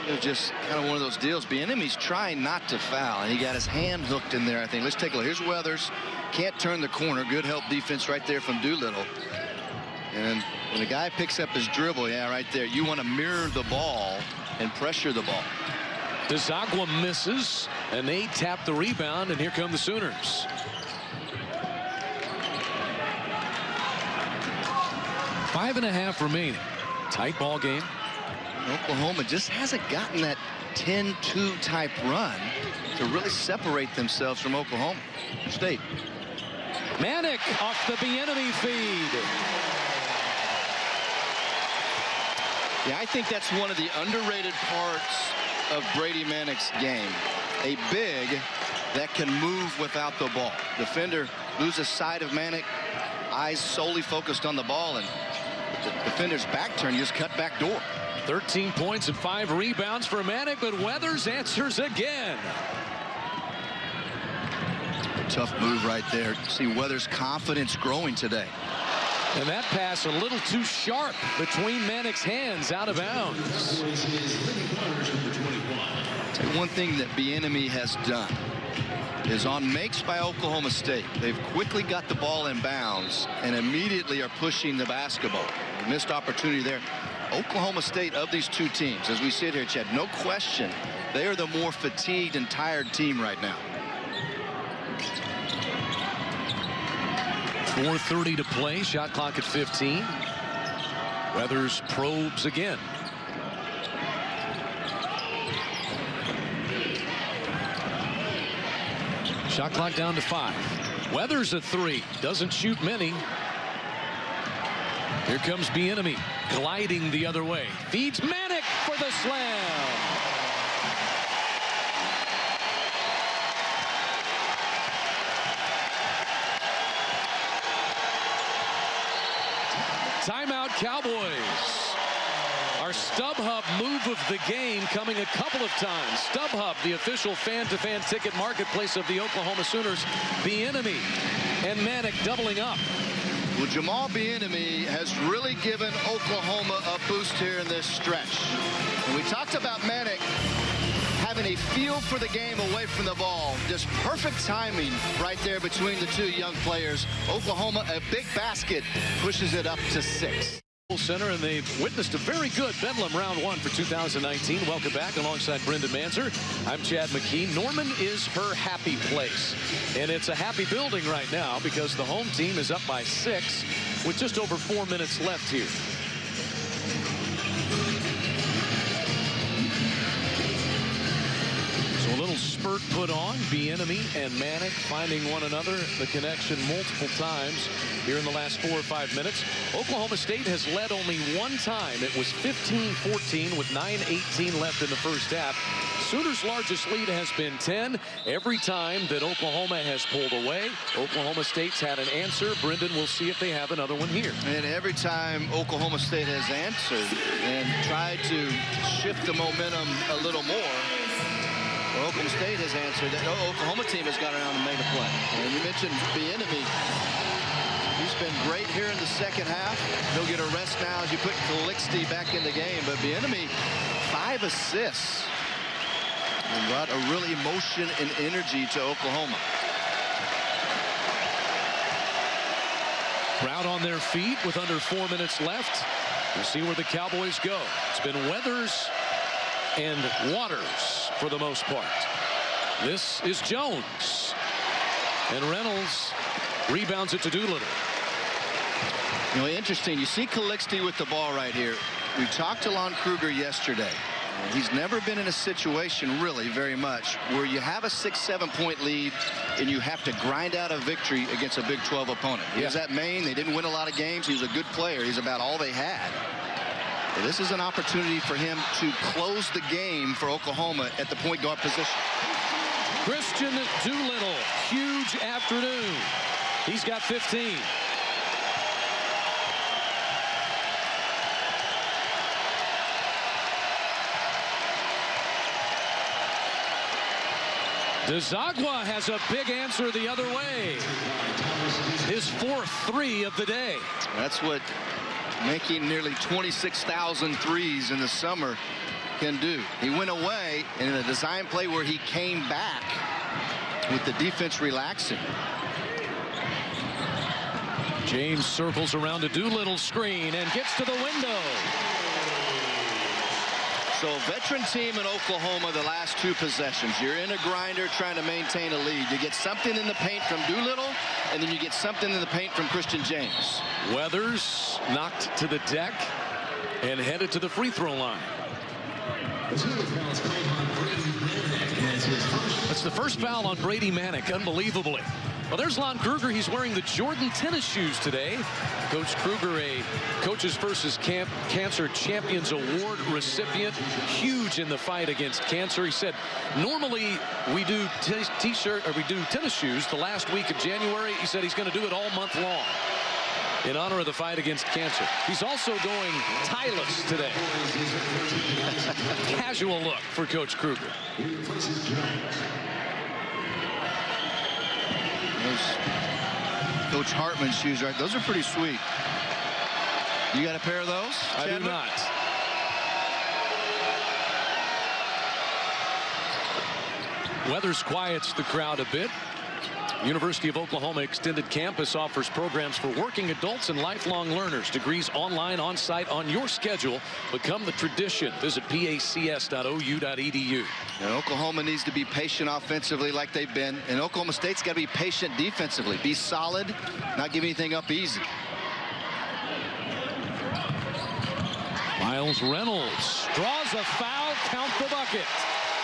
it was just kind of one of those deals. Bieniemy's trying not to foul, and he got his hand hooked in there, I think. Let's take a look. Here's Weathers. Can't turn the corner. Good help defense right there from Doolittle. And when a guy picks up his dribble, yeah, right there, you want to mirror the ball and pressure the ball. DeZagua misses, and they tap the rebound, and here come the Sooners. 5.5 remaining. Tight ball game. Oklahoma just hasn't gotten that 10-2 type run to really separate themselves from Oklahoma State. Manick off the Bieniemy feed. Yeah, I think that's one of the underrated parts of Brady Manick's game. A big that can move without the ball. Defender loses sight of Manick, eyes solely focused on the ball, and the defender's back turn, you just cut back door. 13 points and 5 rebounds for Manick, but Weathers answers again. A tough move right there. See Weathers' confidence growing today. And that pass a little too sharp between Manick's hands, out of bounds. And one thing that Bieniemy has done is on makes by Oklahoma State, they've quickly got the ball in bounds and immediately are pushing the basketball. Missed opportunity there. Oklahoma State, of these two teams, as we sit here, Chad, no question, they are the more fatigued and tired team right now. 4:30 to play, shot clock at 15. Weathers probes again. Shot clock down to 5. Weathers a 3, doesn't shoot many. Here comes Bieniemy gliding the other way. Feeds Manick for the slam. Timeout, Cowboys. Our StubHub move of the game coming a couple of times. StubHub, the official fan-to-fan ticket marketplace of the Oklahoma Sooners. Bieniemy and Manick doubling up. Well, Jamal Bieniemy has really given Oklahoma a boost here in this stretch. And we talked about Manick having a feel for the game away from the ball. Just perfect timing right there between the two young players. Oklahoma, a big basket, pushes it up to 6. Center, and they've witnessed a very good Bedlam round 1 for 2019. Welcome back alongside Brendan Manser. I'm Chad McKee. Norman is her happy place, and it's a happy building right now because the home team is up by 6 with just over 4 minutes left here. So a little spurt put on. Bieniemy and Manick finding one another, the connection multiple times here in the last 4 or 5 minutes. Oklahoma State has led only one time. It was 15-14 with 9:18 left in the first half. Sooners' largest lead has been 10. Every time that Oklahoma has pulled away, Oklahoma State's had an answer. Brendan, will see if they have another one here. And every time Oklahoma State has answered and tried to shift the momentum a little more, well, Oklahoma State has answered that. Oklahoma team has got around and made a play. And you mentioned Bieniemy. He's been great here in the second half. He'll get a rest now as you put Calixte back in the game. But Bieniemy, 5 assists. And brought a real emotion and energy to Oklahoma. Crowd on their feet with under 4 minutes left. We'll see where the Cowboys go. It's been Weathers and Waters for the most part. This is Jones. And Reynolds rebounds it to Doolittle. You know, interesting. You see Calixte with the ball right here. We talked to Lon Kruger yesterday. He's never been in a situation, really, very much, where you have a 6-7 point lead and you have to grind out a victory against a Big 12 opponent. He was at Maine. They didn't win a lot of games. He was a good player. He's about all they had. But this is an opportunity for him to close the game for Oklahoma at the point guard position. Christian Doolittle, huge afternoon. He's got 15. DeZagua has a big answer the other way. His 4th 3 of the day. That's what making nearly 26,000 threes in the summer can do. He went away in a design play where he came back with the defense relaxing. James circles around a Doolittle screen and gets to the window. So veteran team in Oklahoma the last 2 possessions. You're in a grinder trying to maintain a lead. You get something in the paint from Doolittle, and then you get something in the paint from Christian James. Weathers knocked to the deck and headed to the free throw line. That's the first foul on Brady Manick, unbelievably. Well, there's Lon Kruger. He's wearing the Jordan tennis shoes today. Coach Kruger, a Coaches versus Cancer Champions Award recipient, huge in the fight against cancer. He said, normally we do t-shirt or we do tennis shoes the last week of January. He said he's going to do it all month long in honor of the fight against cancer. He's also going tieless today. Casual look for Coach Kruger. Those Coach Hartman shoes, right? Those are pretty sweet. You got a pair of those? I do not. Weathers quiets the crowd a bit. University of Oklahoma Extended Campus offers programs for working adults and lifelong learners. Degrees online, on-site, on your schedule. Become the tradition. Visit pacs.ou.edu. And Oklahoma needs to be patient offensively like they've been. And Oklahoma State's got to be patient defensively. Be solid, not give anything up easy. Miles Reynolds draws a foul, count the bucket.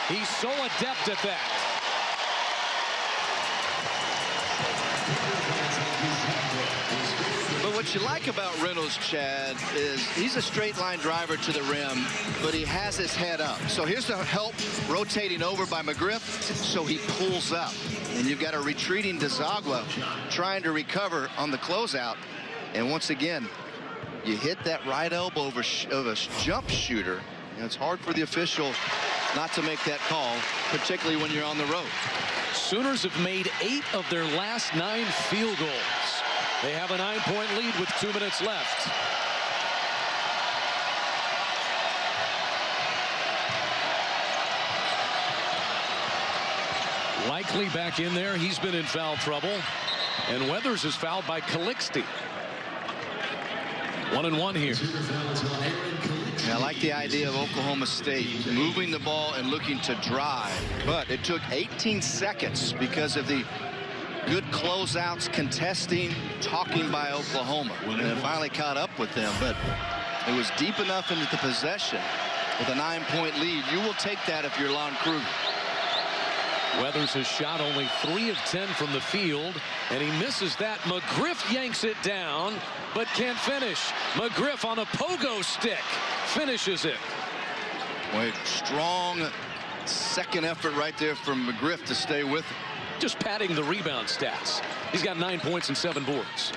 He's so adept at that. But what you like about Reynolds, Chad, is he's a straight line driver to the rim, but he has his head up. So here's the help rotating over by McGriff, so he pulls up. And you've got a retreating DeZagua trying to recover on the closeout. And once again, you hit that right elbow of a jump shooter. And it's hard for the official not to make that call, particularly when you're on the road. Sooners have made 8 of their last 9 field goals. They have a 9-point lead with 2 minutes left. Likely back in there. He's been in foul trouble. And Weathers is fouled by Calixte. 1-1 here. Yeah, I like the idea of Oklahoma State moving the ball and looking to drive. But it took 18 seconds because of the good closeouts, contesting, talking by Oklahoma. And it finally caught up with them. But it was deep enough into the possession with a 9-point lead. You will take that if you're Lon Kruger. Weathers has shot only 3 of 10 from the field, and he misses that. McGriff yanks it down, but can't finish. McGriff on a pogo stick finishes it. Boy, strong second effort right there from McGriff to stay with it. Just padding the rebound stats. He's got 9 points and 7 boards.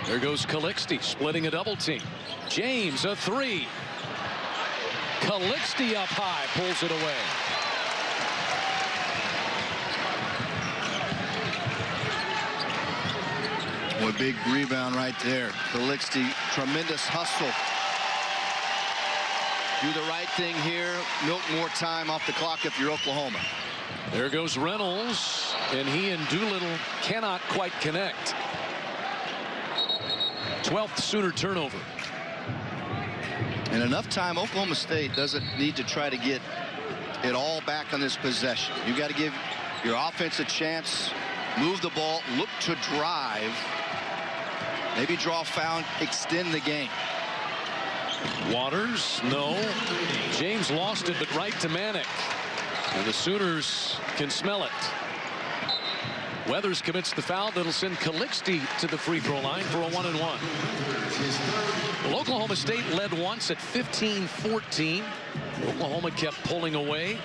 There goes Calixte splitting a double team. James, a 3. Calixte up high, pulls it away. Boy, big rebound right there. Calixte, tremendous hustle. Do the right thing here. Milk more time off the clock if you're Oklahoma. There goes Reynolds, and he and Doolittle cannot quite connect. 12th Sooner turnover. And enough time, Oklahoma State doesn't need to try to get it all back on this possession. You've got to give your offense a chance, move the ball, look to drive, maybe draw a foul, extend the game. Waters, no. James lost it, but right to Manick. And the Sooners can smell it. Weathers commits the foul that'll send Calixte to the free throw line for a 1-1. Well, Oklahoma State led once at 15-14. Oklahoma kept pulling away.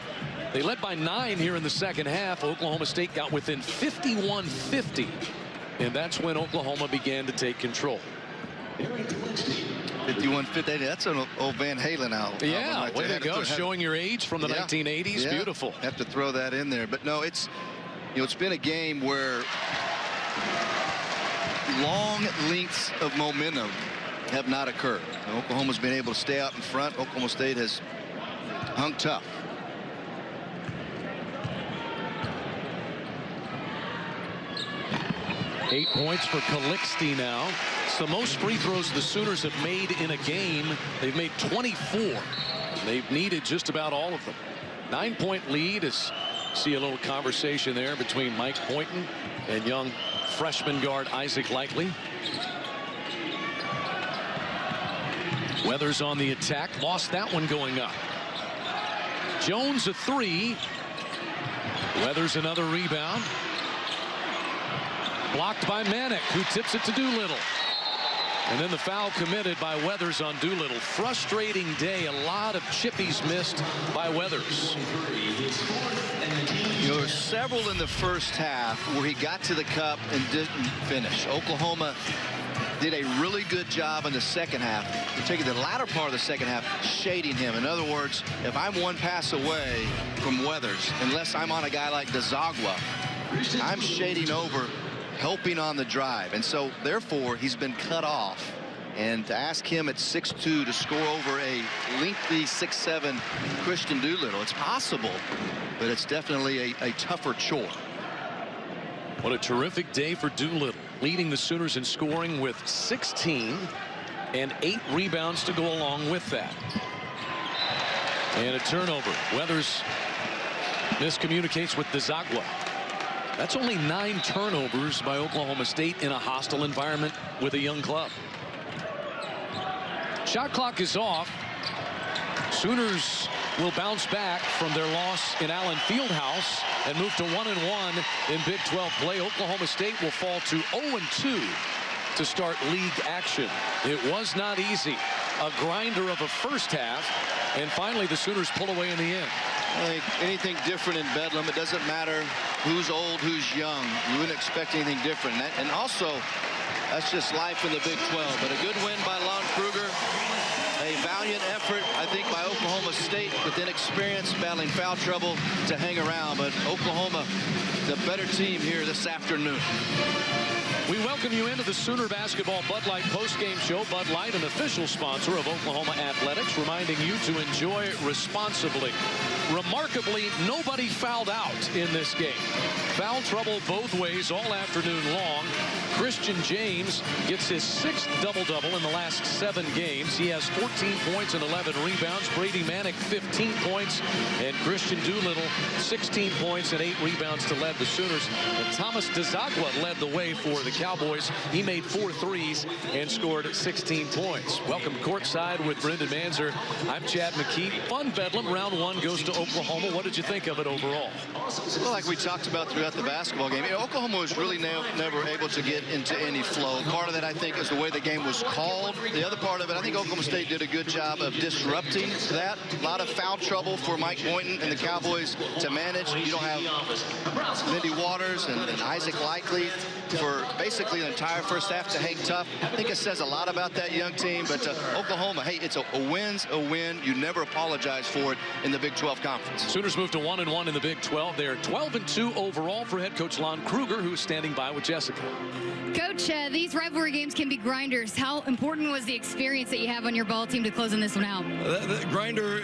They led by 9 here in the second half. Oklahoma State got within 51-50. And that's when Oklahoma began to take control. 51-50. That's an old Van Halen album. Yeah, way to go. Showing your age from the 1980s. Yeah. Beautiful. Have to throw that in there. But no, it's, you know, it's been a game where long lengths of momentum have not occurred. Oklahoma's been able to stay out in front. Oklahoma State has hung tough. Eight points for Calixte now. It's the most free throws the Sooners have made in a game. They've made 24. They've needed just about all of them. 9-point lead. As see a little conversation there between Mike Boynton and young freshman guard Isaac Likely. Weathers on the attack, lost that one going up. Jones a three. Weathers another rebound. Blocked by Manick, who tips it to Doolittle. And then the foul committed by Weathers on Doolittle. Frustrating day. A lot of chippies missed by Weathers. There were several in the first half where he got to the cup and didn't finish. Oklahoma did a really good job in the second half, particularly the latter part of the second half, shading him. In other words, if I'm one pass away from Weathers, unless I'm on a guy like DeZagua, I'm shading over, helping on the drive. And so, therefore, he's been cut off. And to ask him at 6'2" to score over a lengthy 6'7" Christian Doolittle, it's possible, but it's definitely a tougher chore. What a terrific day for Doolittle, leading the Sooners in scoring with 16 and 8 rebounds to go along with that. And a turnover. Weathers miscommunicates with DeZagua. That's only 9 turnovers by Oklahoma State in a hostile environment with a young club. Shot clock is off. Sooners will bounce back from their loss in Allen Fieldhouse and move to 1-1 in Big 12 play. Oklahoma State will fall to 0-2 to start league action. It was not easy. A grinder of a first half, and finally the Sooners pull away in the end. I think anything different in Bedlam, it doesn't matter who's old, who's young. You wouldn't expect anything different. And also, that's just life in the Big 12. But a good win by Lon Kruger. A valiant effort, I think, by Oklahoma State, with inexperience, battling foul trouble to hang around. But Oklahoma, the better team here this afternoon. We welcome you into the Sooner Basketball Bud Light postgame show. Bud Light, an official sponsor of Oklahoma Athletics, reminding you to enjoy responsibly. Remarkably, nobody fouled out in this game. Foul trouble both ways all afternoon long. Christian James gets his 6th double-double in the last 7 games. He has 14 points and 11 rebounds. Brady Manick, 15 points. And Christian Doolittle, 16 points and 8 rebounds to lead the Sooners. And Thomas DeZagua led the way for the Cowboys. He made 4 threes and scored 16 points. Welcome courtside with Brendan Manzer. I'm Chad McKee. Fun Bedlam. Round 1 goes to Oklahoma. What did you think of it overall? Well, like we talked about throughout the basketball game, Oklahoma was really never able to get into any flow. Part of that, I think, is the way the game was called. The other part of it, I think Oklahoma State did a good job of disrupting that. A lot of foul trouble for Mike Boynton and the Cowboys to manage. You don't have Lindy Waters and Isaac Likely for basically the entire first half to hang tough. I think it says a lot about that young team. But Oklahoma, hey, it's a win's a win. You never apologize for it in the Big 12 Conference. Sooners move to 1-1 in the Big 12. They're 12-2 overall for head coach Lon Kruger, who's standing by with Jessica. Coach, these rivalry games can be grinders. How important was the experience that you have on your ball team to close in this one out? The grinder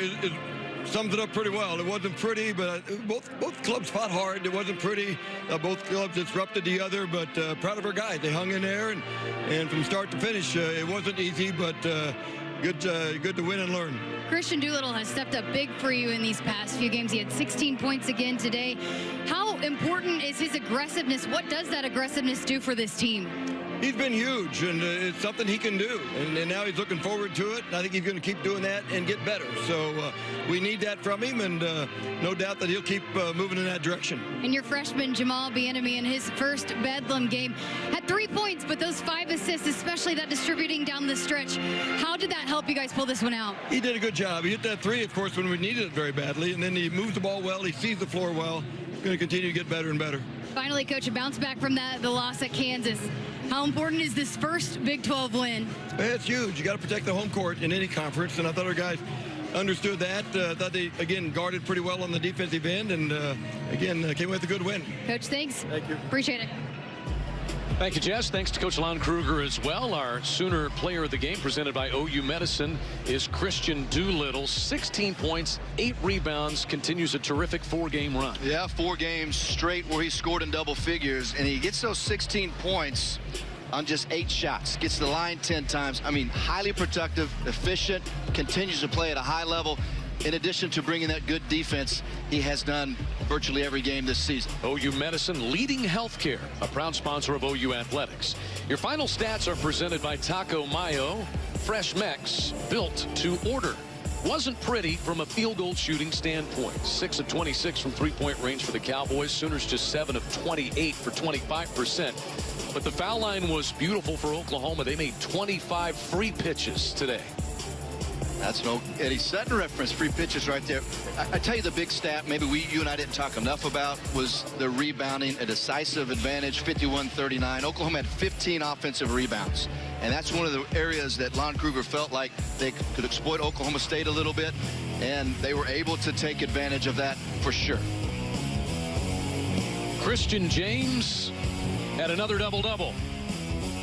sums it up pretty well. It wasn't pretty, but both clubs fought hard. It wasn't pretty. Both clubs disrupted the other, but proud of our guys. They hung in there, and from start to finish, it wasn't easy, but good to win and learn. Christian Doolittle has stepped up big for you in these past few games. He had 16 points again today. How important is his aggressiveness? What does that aggressiveness do for this team? He's been huge, and it's something he can do. And now he's looking forward to it. I think he's going to keep doing that and get better. So we need that from him, and no doubt that he'll keep moving in that direction. And your freshman, Jamal Bieniemy, in his first Bedlam game, had 3 points, but those 5 assists, especially that distributing down the stretch. How did that help you guys pull this one out? He did a good job. He hit that 3, of course, when we needed it very badly, and then he moves the ball well. He sees the floor well. He's going to continue to get better and better. Finally, Coach, a bounce back from the loss at Kansas. How important is this first Big 12 win? It's huge. You got to protect the home court in any conference, and I thought our guys understood that. Thought they, again, guarded pretty well on the defensive end, and, again, came with a good win. Coach, thanks. Thank you. Appreciate it. Thank you, Jess. Thanks to Coach Lon Kruger as well. Our Sooner player of the game presented by OU Medicine is Christian Doolittle. 16 points, 8 rebounds, continues a terrific 4-game run. Yeah, 4 games straight where he scored in double figures, and he gets those 16 points on just 8 shots. Gets to the line 10 times. I mean, highly productive, efficient, continues to play at a high level. In addition to bringing that good defense, he has done virtually every game this season. OU Medicine leading healthcare, a proud sponsor of OU Athletics. Your final stats are presented by Taco Mayo. Fresh Mex, built to order. Wasn't pretty from a field goal shooting standpoint. 6 of 26 from three-point range for the Cowboys. Sooners just 7 of 28 for 25%. But the foul line was beautiful for Oklahoma. They made 25 free pitches today. That's no Eddie Sutton reference. Free pitches right there. I tell you the big stat maybe you and I didn't talk enough about was the rebounding, a decisive advantage, 51-39. Oklahoma had 15 offensive rebounds. And that's one of the areas that Lon Kruger felt like they could exploit Oklahoma State a little bit. And they were able to take advantage of that for sure. Christian James had another double-double.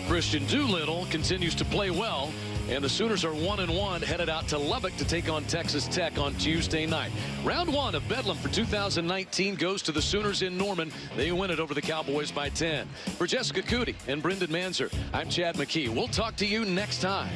Christian Doolittle continues to play well. And the Sooners are 1-1, headed out to Lubbock to take on Texas Tech on Tuesday night. Round 1 of Bedlam for 2019 goes to the Sooners in Norman. They win it over the Cowboys by 10. For Jessica Cootie and Brendan Manzer, I'm Chad McKee. We'll talk to you next time.